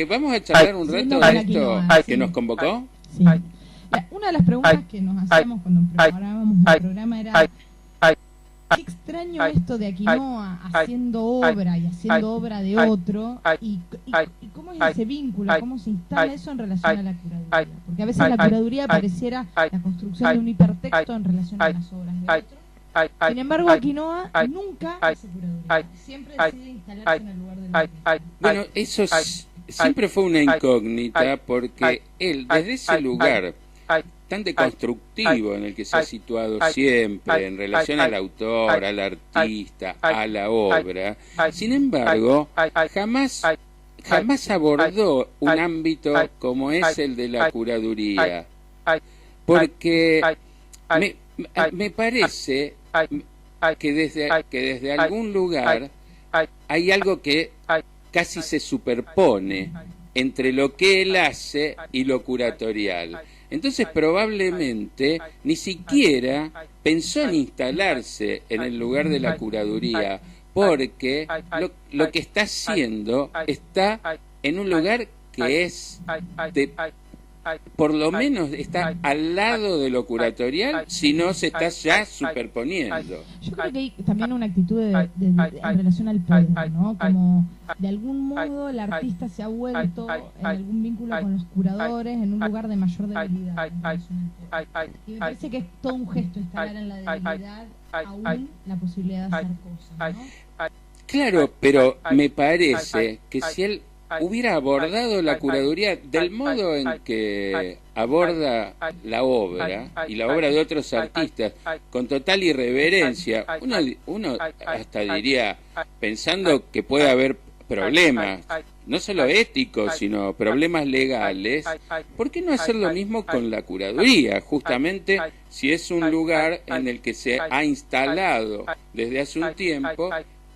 vamos a charlar un rato de esto que nos convocó. Sí. Una de las preguntas que nos hacíamos cuando preparábamos el programa era: qué extraño esto de Aquinoa haciendo obra y haciendo obra de otro, y cómo es ese vínculo, cómo se instala eso en relación a la curaduría, porque a veces la curaduría pareciera la construcción de un hipertexto en relación a las obras de otro. Sin embargo, Aquinoa nunca hace curaduría, siempre decide instalarse en el lugar del otro. Bueno, eso siempre fue una incógnita, porque él, desde ese lugar tan deconstructivo en el que se ha situado siempre en relación al autor, al artista, a la obra, sin embargo, jamás abordó un ámbito como es el de la curaduría, porque me parece que desde algún lugar hay algo que casi se superpone entre lo que él hace y lo curatorial. Entonces probablemente ni siquiera pensó en instalarse en el lugar de la curaduría, porque lo que está haciendo está en un lugar que es por lo menos está al lado de lo curatorial, si no se está ya superponiendo. Yo creo que hay también una actitud en relación al poder, ¿no? Como de algún modo el artista se ha vuelto en algún vínculo con los curadores en un lugar de mayor debilidad en relación al poder. Y me parece que es todo un gesto instalar en la debilidad aún la posibilidad de hacer cosas, ¿no? Claro, pero me parece que si él hubiera abordado la curaduría del modo en que aborda la obra y la obra de otros artistas con total irreverencia, uno hasta diría, pensando que puede haber problemas, no solo éticos, sino problemas legales, ¿por qué no hacer lo mismo con la curaduría? Justamente si es un lugar en el que se ha instalado desde hace un tiempo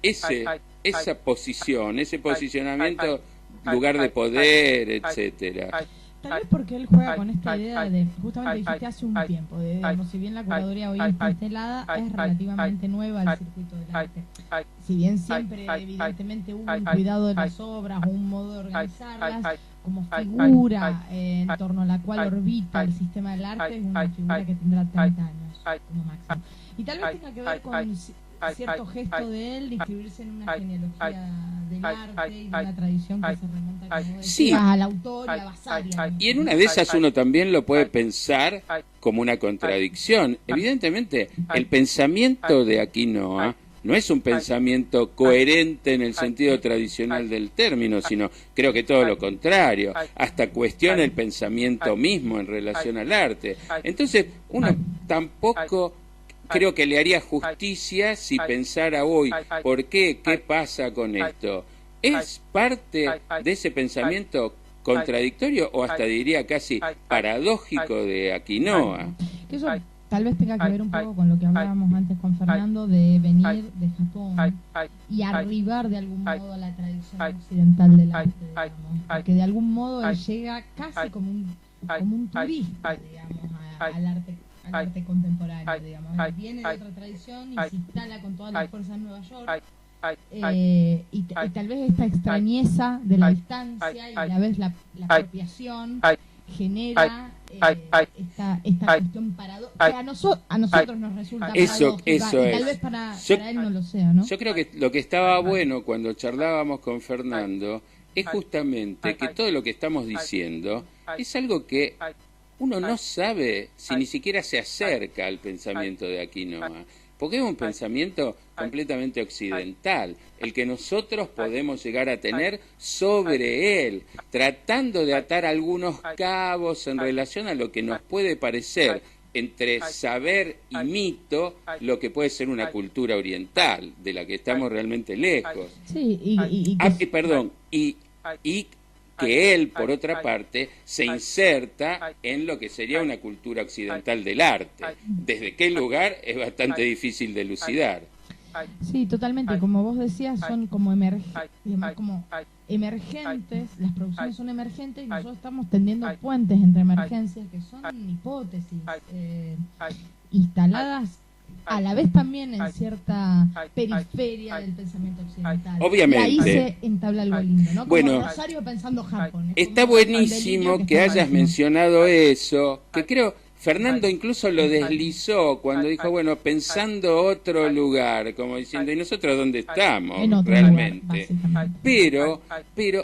esa posición, ese posicionamiento, lugar de poder, etcétera. Tal vez porque él juega con esta idea de, justamente dijiste hace un tiempo, de, digamos, si bien la curaduría hoy está instalada, es relativamente nueva al circuito del arte. Si bien siempre evidentemente hubo un cuidado de las obras, un modo de organizarlas, como figura en torno a la cual orbita el sistema del arte, es una figura que tendrá 30 años como máximo. Y tal vez tenga que ver con cierto gesto de él de inscribirse en una genealogía del arte y de una tradición que se remonta, como decías, al autor y a Vasari. Y en una de esas uno también lo puede pensar como una contradicción. Evidentemente, el pensamiento de Aquinoa no es un pensamiento coherente en el sentido tradicional del término, sino creo que todo lo contrario, hasta cuestiona el pensamiento mismo en relación al arte. Entonces, uno tampoco creo que le haría justicia si pensara hoy, ¿por qué? ¿Qué pasa con esto? ¿Es parte de ese pensamiento contradictorio o hasta diría casi paradójico de Aquinoa? Que eso tal vez tenga que ver un poco con lo que hablábamos antes con Fernando de venir de Japón y arribar de algún modo a la tradición occidental del arte, digamos, porque de algún modo él llega casi como un turista, digamos, al arte contemporáneo, digamos. Él viene de otra tradición y se instala con toda la fuerza en Nueva York. Y tal vez esta extrañeza de la distancia y a la vez la apropiación genera esta cuestión paradójica que a nosotros nos resulta paradójica y tal vez para él no lo sea, ¿no? Yo creo que lo que estaba bueno cuando charlábamos con Fernando es justamente que todo lo que estamos diciendo es algo que uno no sabe si ni siquiera se acerca al pensamiento de Aquinoa, porque es un pensamiento completamente occidental, el que nosotros podemos llegar a tener sobre él, tratando de atar algunos cabos en relación a lo que nos puede parecer entre saber y mito, lo que puede ser una cultura oriental, de la que estamos realmente lejos. Sí, y que él, por otra parte, se inserta en lo que sería una cultura occidental del arte. ¿Desde qué lugar? Es bastante difícil de elucidar. Sí, totalmente. Como vos decías, son como emergentes, las producciones son emergentes y nosotros estamos tendiendo puentes entre emergencias que son hipótesis instaladas a la vez también en cierta periferia del pensamiento occidental. Obviamente. Y ahí se entabla algo lindo, ¿no? Como bueno, Rosario pensando Japón. Está buenísimo que hayas mencionado eso, que creo Fernando incluso lo deslizó cuando dijo, bueno, pensando otro lugar, como diciendo, ¿y nosotros dónde estamos realmente? Pero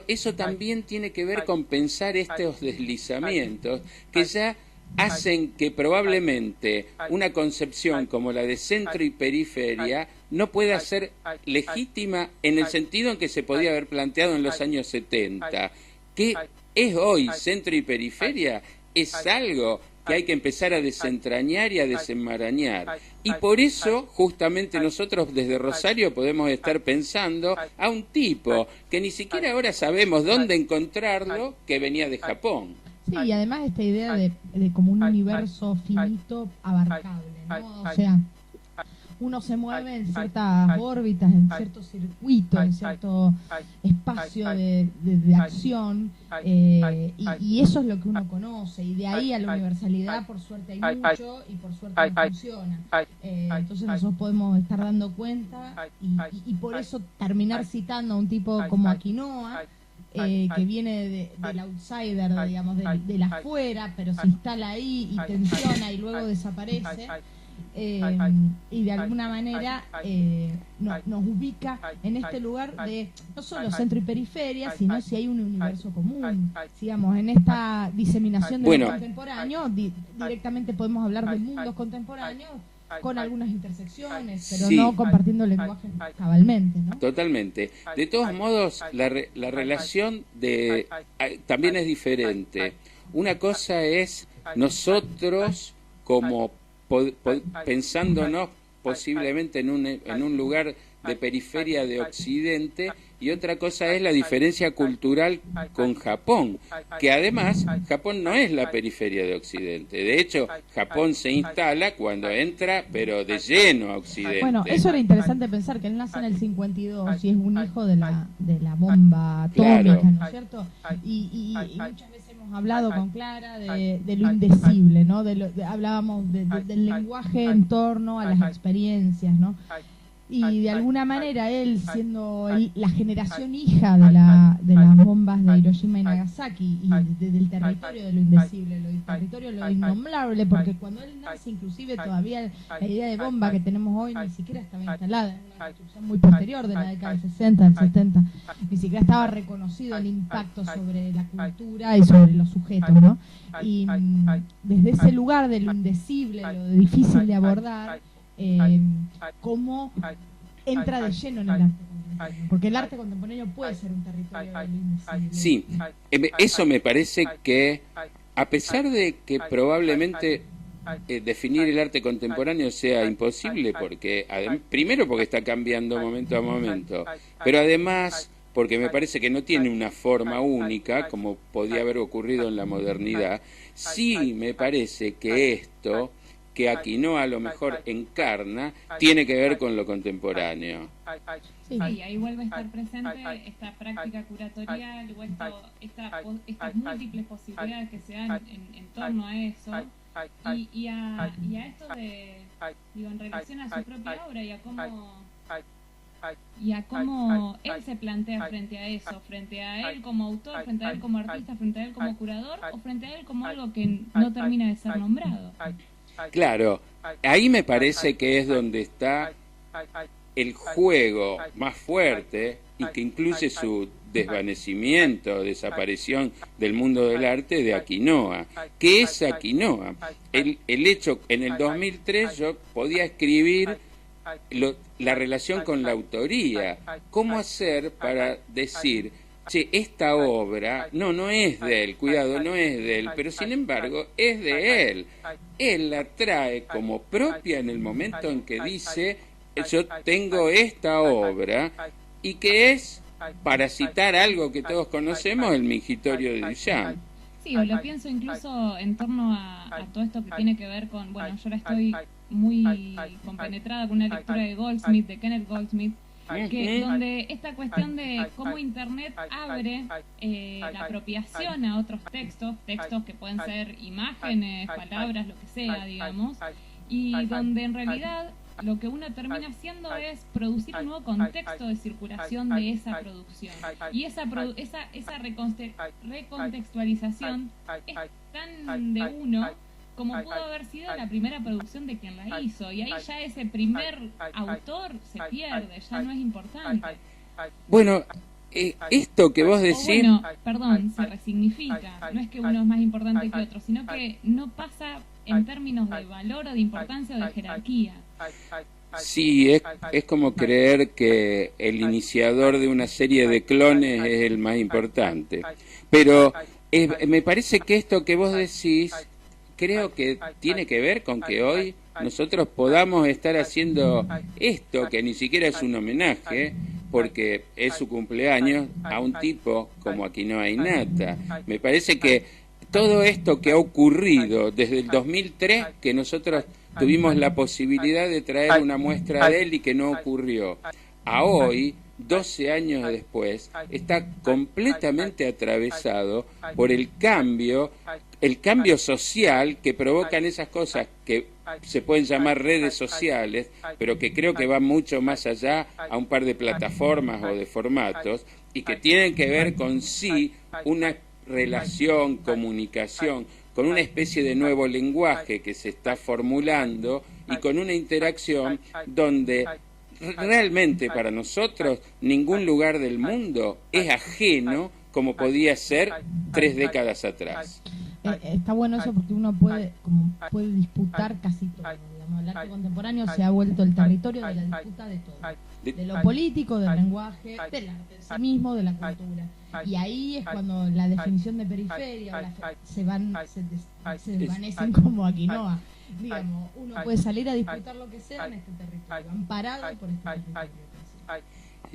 eso también tiene que ver con pensar estos deslizamientos que ya hacen que probablemente una concepción como la de centro y periferia no pueda ser legítima en el sentido en que se podía haber planteado en los años 70. ¿Qué es hoy centro y periferia? Es algo que hay que empezar a desentrañar y a desenmarañar. Y por eso, justamente nosotros desde Rosario podemos estar pensando a un tipo que ni siquiera ahora sabemos dónde encontrarlo, que venía de Japón. Sí, y además esta idea de como un universo finito abarcable, ¿no? O sea, uno se mueve en ciertas órbitas, en ciertos circuitos, en cierto espacio de acción, y eso es lo que uno conoce, y de ahí a la universalidad, por suerte hay mucho, y por suerte no funciona. Entonces nosotros podemos estar dando cuenta, y por eso terminar citando a un tipo como Aquinoa, que viene del outsider, digamos, del afuera, pero se instala ahí y tensiona y luego desaparece. Y de alguna manera nos ubica en este lugar de no solo centro y periferia, sino si hay un universo común, digamos, en esta diseminación de lo contemporáneo, directamente podemos hablar de mundos contemporáneos con algunas intersecciones, pero sí, no compartiendo el lenguaje cabalmente, ¿no? Totalmente. De todos modos, la relación también es diferente. Una cosa es nosotros como pensándonos posiblemente en un lugar de periferia de Occidente, y otra cosa es la diferencia cultural con Japón, que además Japón no es la periferia de Occidente. De hecho, Japón se instala cuando entra, pero de lleno a Occidente. Bueno, eso era interesante pensar, que él nace en el 52 y es un hijo de la bomba atómica, Claro. ¿no es cierto? Y muchas veces hemos hablado con Clara de lo indecible, ¿no? Hablábamos del lenguaje en torno a las experiencias, ¿no? Y de alguna manera él, siendo la generación hija de las bombas de Hiroshima y Nagasaki y del territorio de lo indecible, del territorio de lo innombrable, porque cuando él nace, inclusive todavía la idea de bomba que tenemos hoy ni siquiera estaba instalada, en una construcción muy posterior de la década del 60, del 70, ni siquiera estaba reconocido el impacto sobre la cultura y sobre los sujetos, ¿no? Y desde ese lugar de lo indecible, lo difícil de abordar, cómo entra de lleno en el arte contemporáneo, porque el arte contemporáneo puede ser un territorio de lo indecible. Sí, eso me parece que, a pesar de que probablemente definir el arte contemporáneo sea imposible, porque primero porque está cambiando momento a momento, pero además porque me parece que no tiene una forma única, como podía haber ocurrido en la modernidad, sí me parece que esto que Aquinoa a lo mejor encarna, tiene que ver con lo contemporáneo. Sí, ahí vuelve a estar presente esta práctica curatorial o estas múltiples posibilidades que se dan en torno a eso y a esto en relación a su propia obra y a cómo él se plantea frente a eso, frente a él como autor, frente a él como artista, frente a él como curador o frente a él como algo que no termina de ser nombrado. Claro, ahí me parece que es donde está el juego más fuerte y que incluye su desvanecimiento, desaparición del mundo del arte de Aquinoa. ¿Qué es Aquinoa? El hecho, en el 2003 yo podía escribir la relación con la autoría. ¿Cómo hacer para decir, che, esta obra no es de él, cuidado, no es de él, pero sin embargo es de él? Él la trae como propia en el momento en que dice, yo tengo esta obra, y que es, para citar algo que todos conocemos, el Mingitorio de Duchamp. Sí, o lo pienso incluso en torno a todo esto que tiene que ver con, bueno, yo ahora estoy muy compenetrada con una lectura de Goldsmith, de Kenneth Goldsmith, donde esta cuestión de cómo Internet abre la apropiación a otros textos que pueden ser imágenes, palabras, lo que sea, digamos, y donde en realidad lo que uno termina haciendo es producir un nuevo contexto de circulación de esa producción. Y esa recontextualización es tan de uno como pudo haber sido la primera producción de quien la hizo. Y ahí ya ese primer autor se pierde, ya no es importante. Bueno, esto que vos decís... se resignifica. No es que uno es más importante que otro, sino que no pasa en términos de valor o de importancia o de jerarquía. Sí, es como creer que el iniciador de una serie de clones es el más importante. Pero me parece que esto que vos decís, creo que tiene que ver con que hoy nosotros podamos estar haciendo esto, que ni siquiera es un homenaje, porque es su cumpleaños, a un tipo como Aquinoa Inata. Me parece que todo esto que ha ocurrido desde el 2003, que nosotros tuvimos la posibilidad de traer una muestra de él y que no ocurrió, a hoy, 12 años después, está completamente atravesado por el cambio social que provocan esas cosas que se pueden llamar redes sociales, pero que creo que van mucho más allá a un par de plataformas o de formatos, y que tienen que ver con sí una relación, comunicación, con una especie de nuevo lenguaje que se está formulando y con una interacción donde realmente para nosotros ningún lugar del mundo es ajeno como podía ser 3 décadas atrás. Está bueno eso porque uno puede disputar casi todo. Digamos, el arte contemporáneo se ha vuelto el territorio de la disputa de todo. De lo político, del lenguaje, del arte en sí mismo, de la cultura. Y ahí es cuando la definición de periferia se desvanecen como a quinoa. Digamos, uno puede salir a disputar lo que sea en este territorio, amparado por este territorio.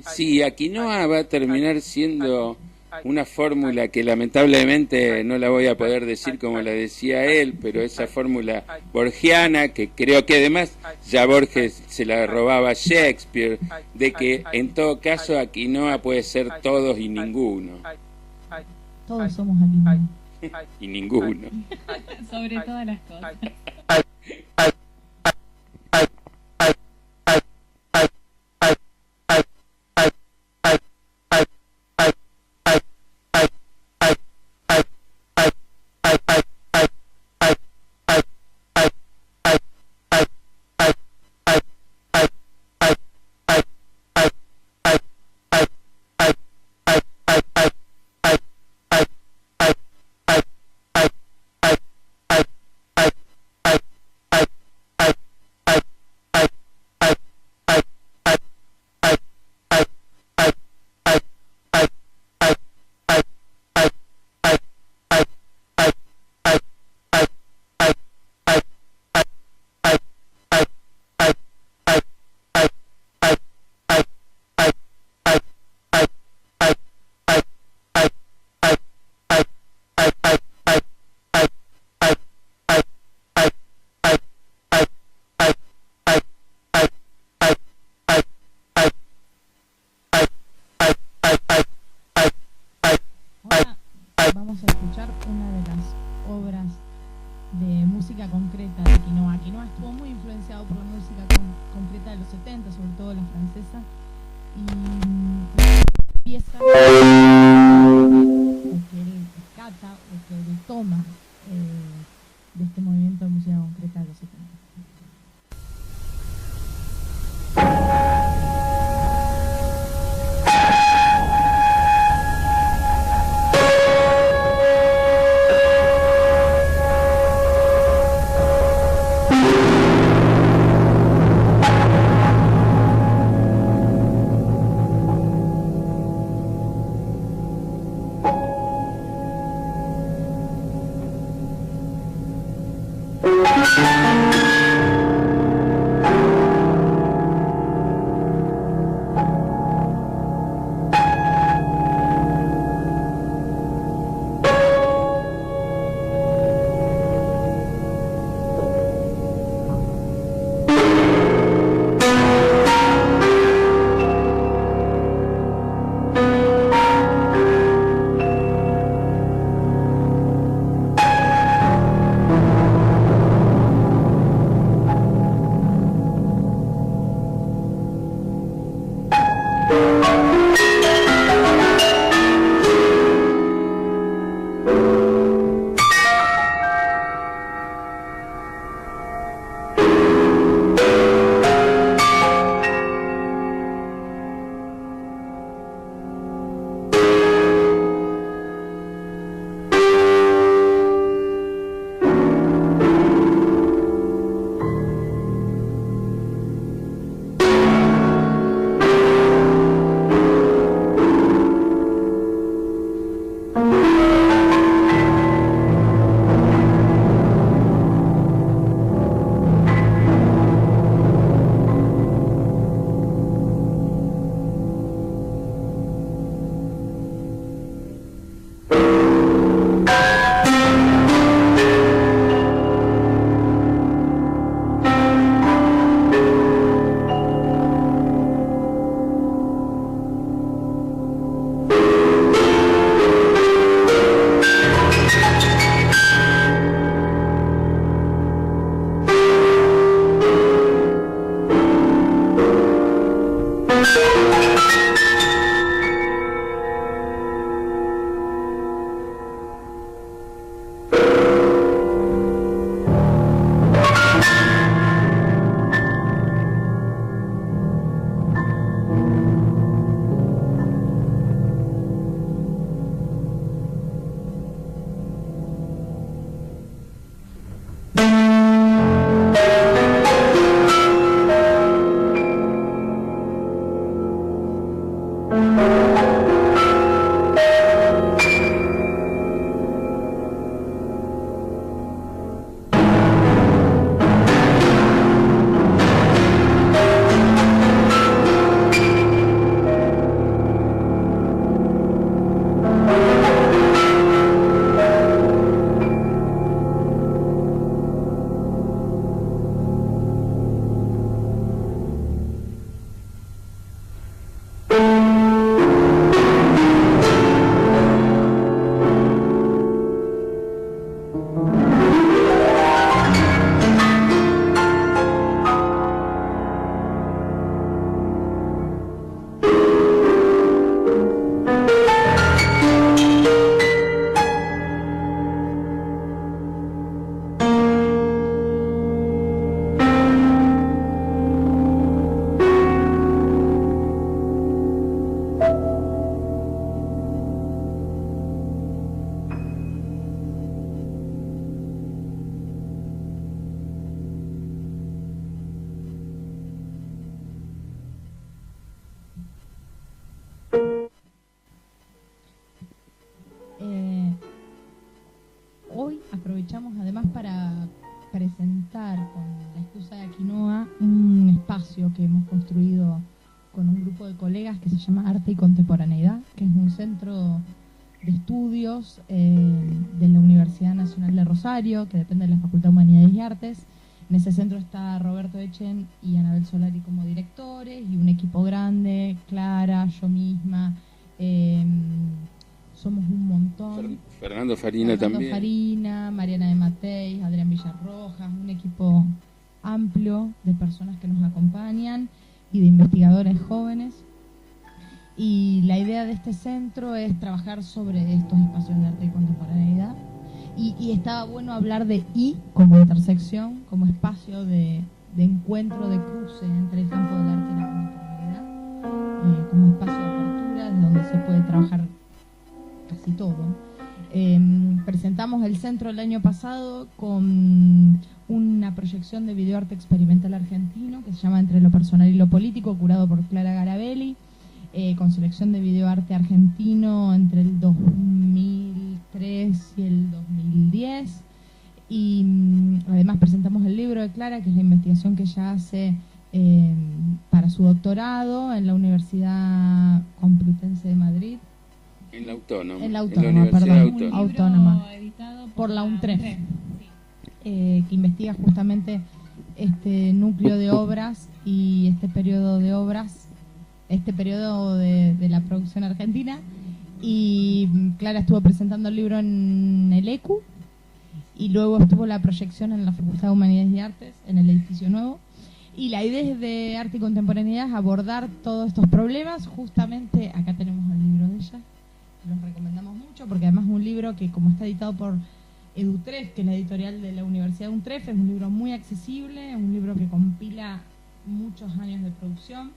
Sí, Aquinoa va a terminar siendo una fórmula que lamentablemente no la voy a poder decir como la decía él, pero esa fórmula borgiana, que creo que además ya Borges se la robaba a Shakespeare, de que en todo caso Aquinoa puede ser todos y ninguno. Todos somos Aquinoa. Y ninguno. Sobre todas las cosas. Vamos a escuchar una de las obras de música concreta de Aquinoa. Aquinoa estuvo muy influenciado por la música concreta de los 70, sobre todo la francesa, y pieza o que él rescata o que él toma de este movimiento de música concreta de los 70. aprovechamos además para presentar con la excusa de Aquinoa un espacio que hemos construido con un grupo de colegas que se llama Arte y Contemporaneidad, que es un centro de estudios de la Universidad Nacional de Rosario, que depende de la Facultad de Humanidades y Artes. En ese centro está Roberto Echen y Anabel Solari como directores y un equipo grande, Clara, yo misma, somos un montón. Fernando Farina también. Farina, Mariana de Mateis, Adrián Villarrojas, un equipo amplio de personas que nos acompañan y de investigadores jóvenes. Y la idea de este centro es trabajar sobre estos espacios de arte y contemporaneidad. Y estaba bueno hablar de I como intersección, como espacio de encuentro, de cruce entre el campo del arte y la contemporaneidad, como espacio de apertura, de donde se puede trabajar casi todo. Presentamos el centro el año pasado con una proyección de videoarte experimental argentino que se llama Entre lo personal y lo político, curado por Clara Garabelli, con selección de videoarte argentino entre el 2003 y el 2010. Y además presentamos el libro de Clara, que es la investigación que ella hace para su doctorado en la Universidad Complutense de Madrid. En la Autónoma. En la Universidad perdón, Autónoma. Editado Por la UNTREF. Sí. Que investiga justamente este núcleo de obras y este periodo de obras, este periodo de la producción argentina. Y Clara estuvo presentando el libro en el ECU y luego estuvo la proyección en la Facultad de Humanidades y Artes, en el edificio nuevo. Y la idea de Arte y Contemporaneidad es abordar todos estos problemas. Justamente acá tenemos el libro de ella, los recomendamos mucho porque además es un libro que, como está editado por EduTref, que es la editorial de la Universidad de UNTREF, es un libro muy accesible, es un libro que compila muchos años de producción,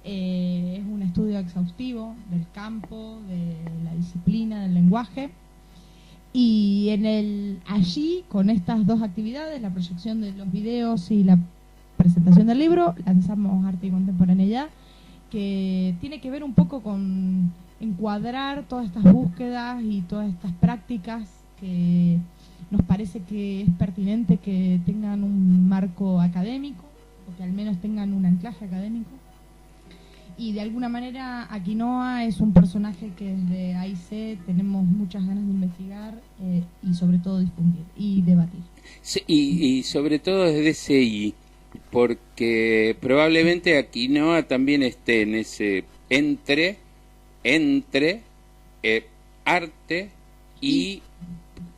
es un estudio exhaustivo del campo, de la disciplina, del lenguaje. Y allí, con estas dos actividades, la proyección de los videos y la presentación del libro, lanzamos Arte y Contemporaneidad, que tiene que ver un poco con encuadrar todas estas búsquedas y todas estas prácticas que nos parece que es pertinente que tengan un marco académico, o que al menos tengan un anclaje académico. Y de alguna manera Aquinoa es un personaje que desde AIC tenemos muchas ganas de investigar y sobre todo difundir y debatir. Sí, y sobre todo desde ese I, porque probablemente Aquinoa también esté en ese entre arte y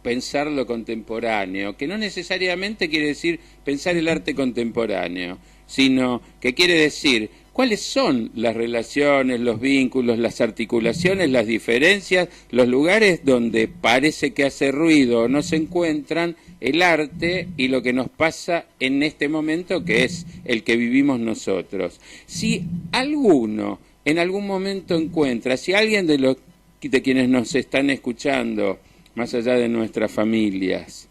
pensar lo contemporáneo, que no necesariamente quiere decir pensar el arte contemporáneo, sino que quiere decir cuáles son las relaciones, los vínculos, las articulaciones, las diferencias, los lugares donde parece que hace ruido o no se encuentran el arte y lo que nos pasa en este momento, que es el que vivimos nosotros. Si alguno en algún momento encuentra, si alguien de quienes nos están escuchando, más allá de nuestras familias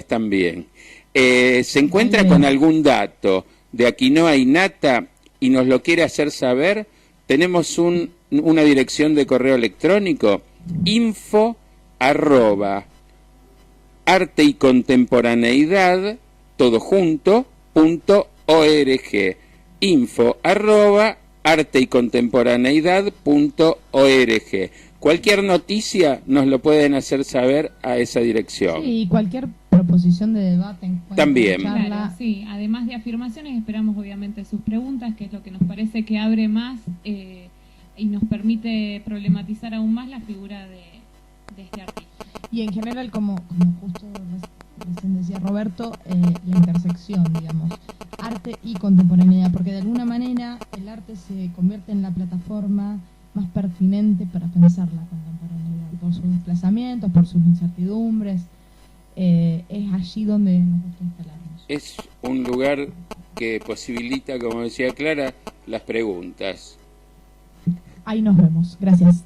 también, se encuentra con algún dato de Aquinoa innata y nos lo quiere hacer saber, tenemos una dirección de correo electrónico, info@arteycontemporaneidad, todo junto, .org, info@arteycontemporaneidad.org. Cualquier noticia nos lo pueden hacer saber a esa dirección. Sí, y cualquier proposición de debate, encuentro, también. charla. Claro, sí. Además de afirmaciones, esperamos obviamente sus preguntas, que es lo que nos parece que abre más y nos permite problematizar aún más la figura de este artista. Y en general, como justo recién decía Roberto, la intersección, digamos, arte y contemporaneidad, porque de alguna manera el arte se convierte en la plataforma más pertinente para pensar la contemporaneidad, por sus desplazamientos, por sus incertidumbres. Es allí donde nos gusta instalarnos. Es un lugar que posibilita, como decía Clara, las preguntas. Ahí nos vemos. Gracias.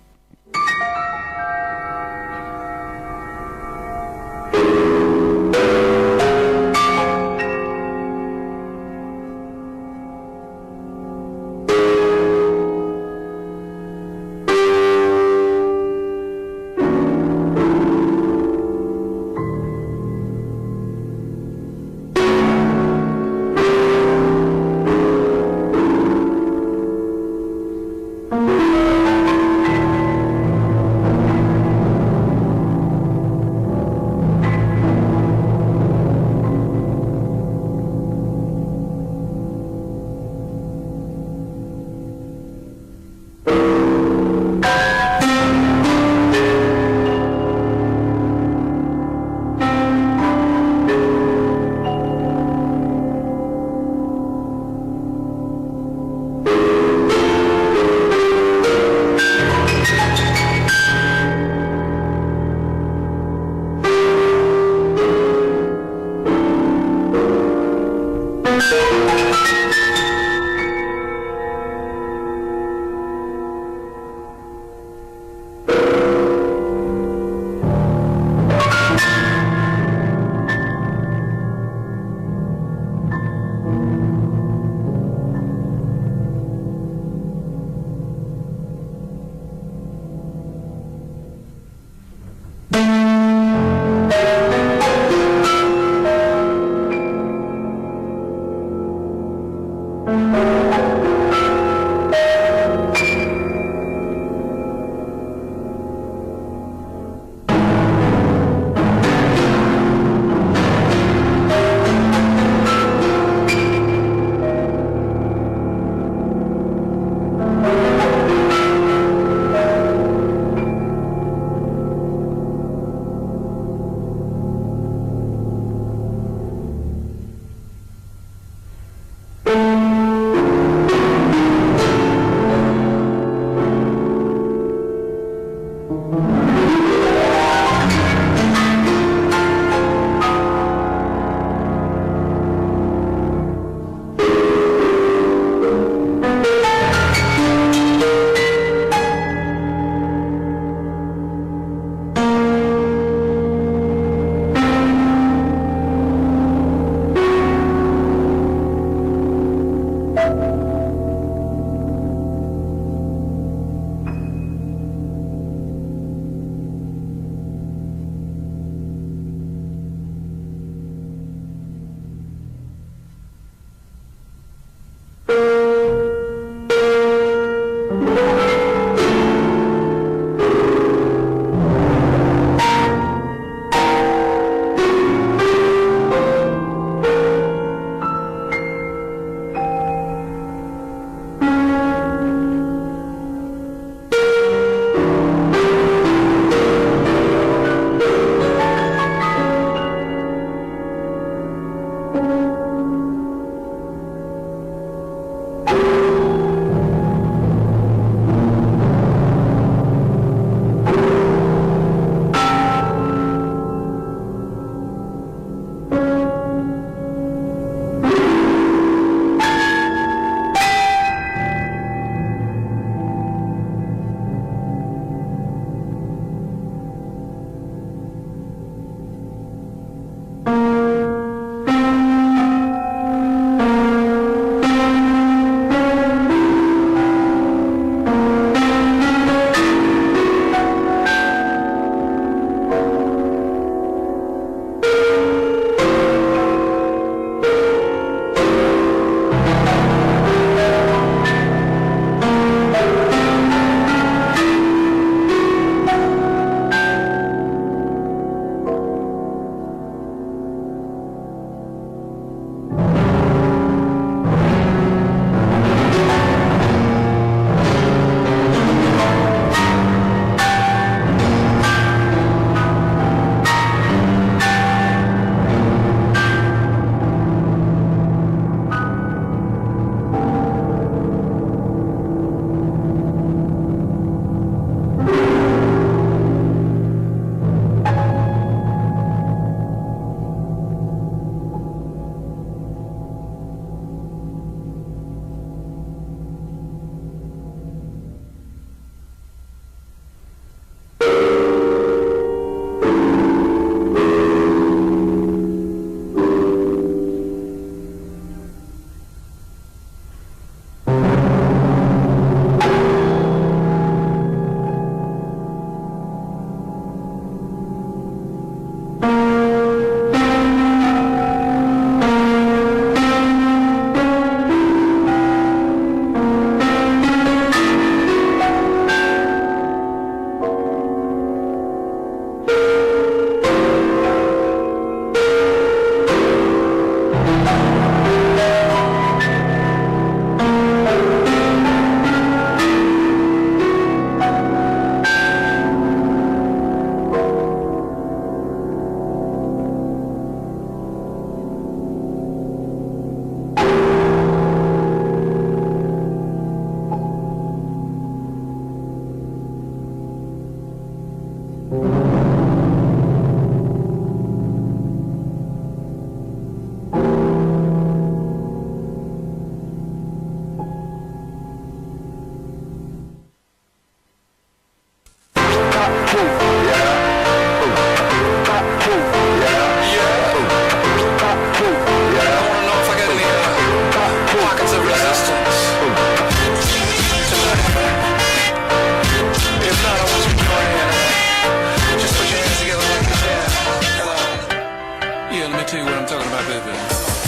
what I'm talking about, baby.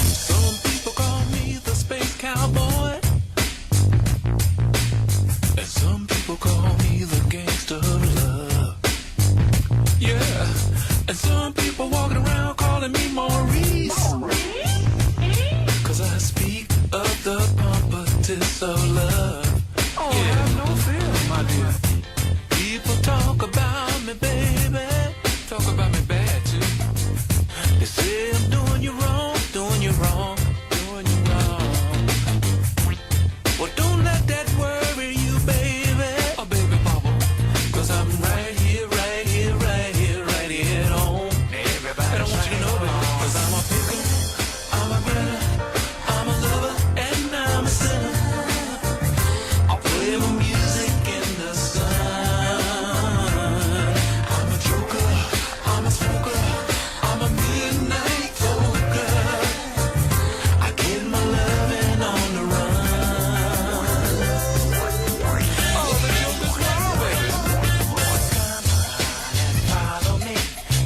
Some people call me the space cowboy, and some people call me the gangster of love. Yeah, and some people walking around calling me Maurice, 'cause I speak of the pompatus of love. Oh, yeah, have no fear, my dear. People talk about me, baby, talk about me bad too. They say I'm doing you wrong, doing you wrong, doing you wrong. Well, don't let that worry you, baby, oh baby bubble, 'cause I'm right here, right here, right here, right here at home. Everybody, and I want you to know, baby, 'cause I'm a picker, I'm a winner, I'm a lover, and I'm a sinner. I'll play my music in the sun. I'm a joker, I'm a smoker, I'm a midnight toker. I get my loving on the run. Oh, the joker's gone, baby. Follow me.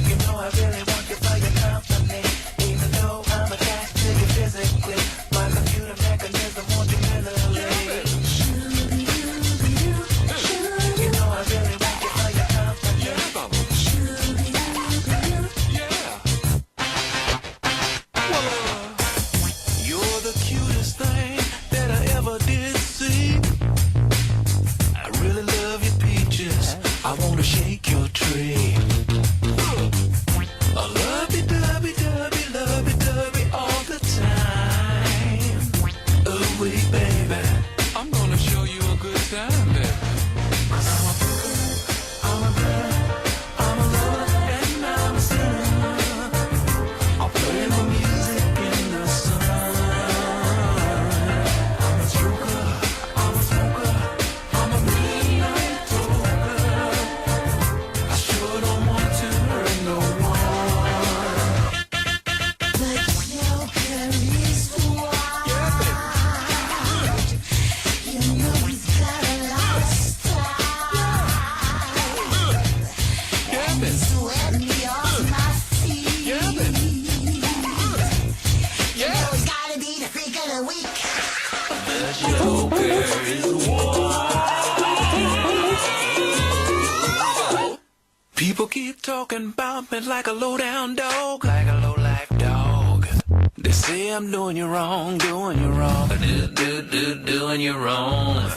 You know I really want you for your company. Even though I'm attached to you physically, my computer mechanism wants you mentally. You know I really want you for your company. Yeah, Bubba. Yeah. Well, you're the cutest thing that I ever did see. I really love your peaches. I wanna shake your tree. I love you, dubby, all the time. Oh, wait, baby, I'm gonna show you a good time, baby. 'Cause I'm a picker, I'm a winner, I'm a lover, and I'm a sinner. I'll play my music in the sun. I'm a joker, I'm a smoker, I'm a midnight toker. I sure don't want to hurt no one. But Joker is wild. Yeah, baby. You know he's got a lot of style. Yeah, baby. Sweat me off my feet. Yeah, baby. You know he's gotta be the freak of the week. People keep talking about me like a low-down dog, like a low-life dog. They say I'm doing you wrong, doing you wrong, doing you wrong.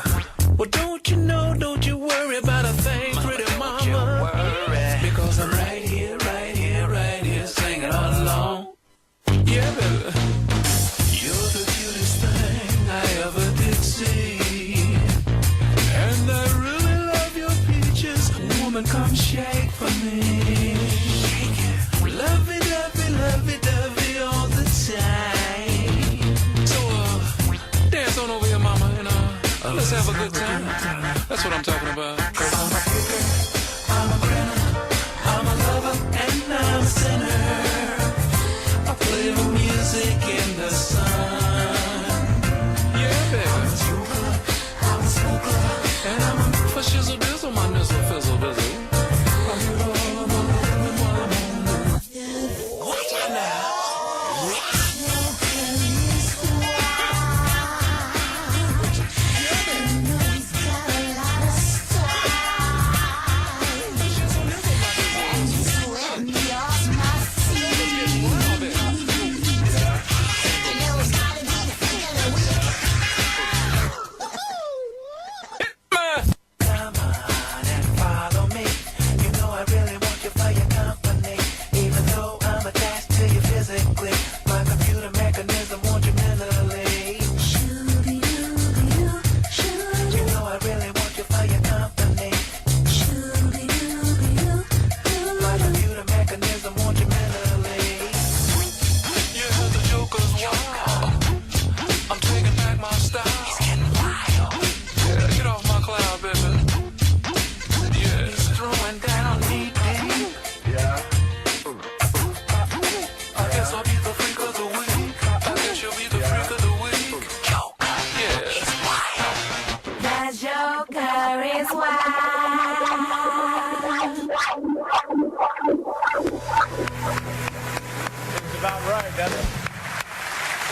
Well, don't you know, don't you worry about a thing, pretty mama. Because I'm right here, right here, right here, singing all along. Yeah, baby. You're the cutest thing I ever did see. And I really love your peaches. Woman, come shake for me. Lovey-dovey all the time. So, dance on over here, mama, and let's have a good time. That's what I'm talking about. 'Cause I'm a picker, I'm a winner, I'm a lover, and I'm a sinner. I play the music in the sun. Yeah, baby. I'm a joker, I'm a smoker, and I'm a for shizzle dizzle, my nizzle fizzle dizzle. I'm here all of my watch out now.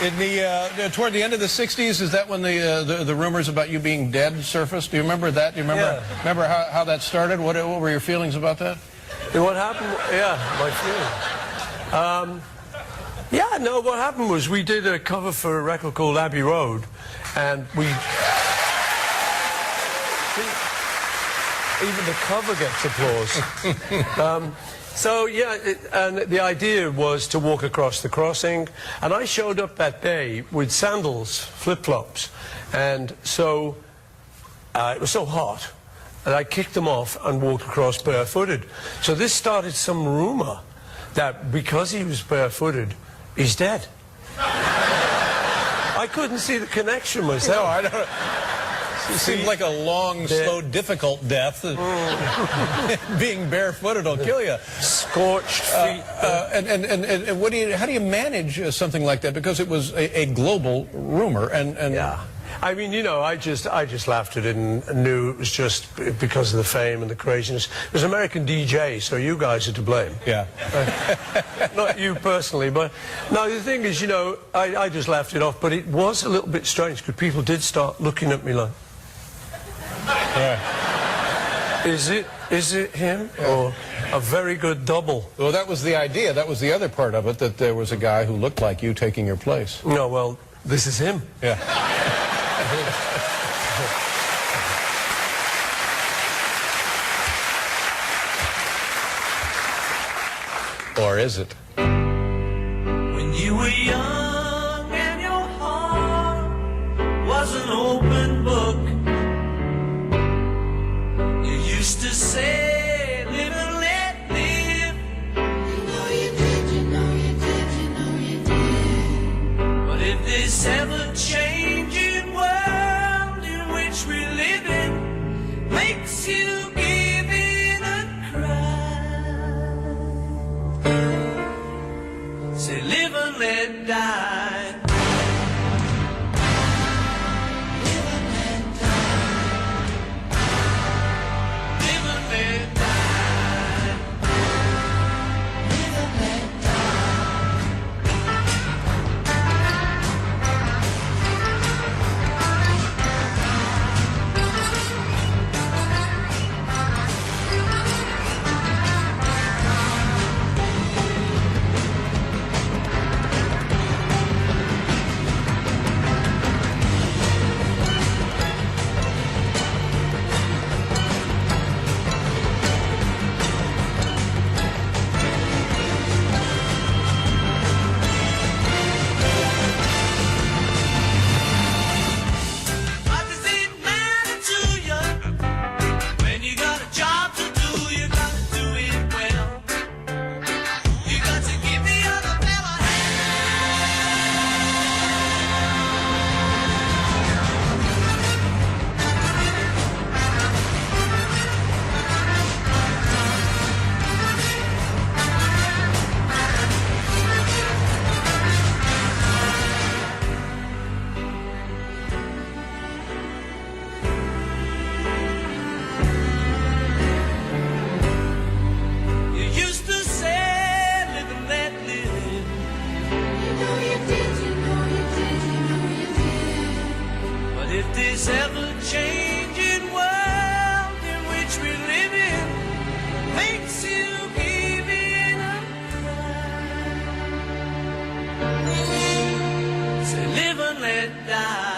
In the toward the end of the '60s, is that when the rumors about you being dead surfaced? Do you remember that? Do you remember how that started? What were your feelings about that? What happened? Yeah, my feelings. Yeah, no. What happened was we did a cover for a record called Abbey Road, and we. Even the cover gets applause. So, yeah, and the idea was to walk across the crossing. And I showed up that day with sandals, flip-flops. And so it was so hot that I kicked them off and walked across barefooted. So this started some rumor that because he was barefooted, he's dead. I couldn't see the connection myself. No, I don't. It seems like a long, slow, difficult death. Being barefooted will kill you. Scorched feet. And what how do you manage something like that? Because it was a global rumor. And yeah. I mean, you know, I just laughed at it and knew it was just because of the fame and the craziness. It was an American DJ, so you guys are to blame. Yeah. Not you personally, but no, the thing is, you know, I just laughed it off, but it was a little bit strange because people did start looking at me like, yeah. Is it him? Yeah. Or a very good double? Well, that was the idea. That was the other part of it, that there was a guy who looked like you taking your place. No, well, this is him. Yeah. Or is it? When you were young and your heart was an open book, you used to say, live and let live. You know you did, you know you did, you know you did. But if this ever-changing world in which we live in makes you give in a cry, say live and let die. This ever-changing world in which we live in makes you give in a cry. Say live and let die.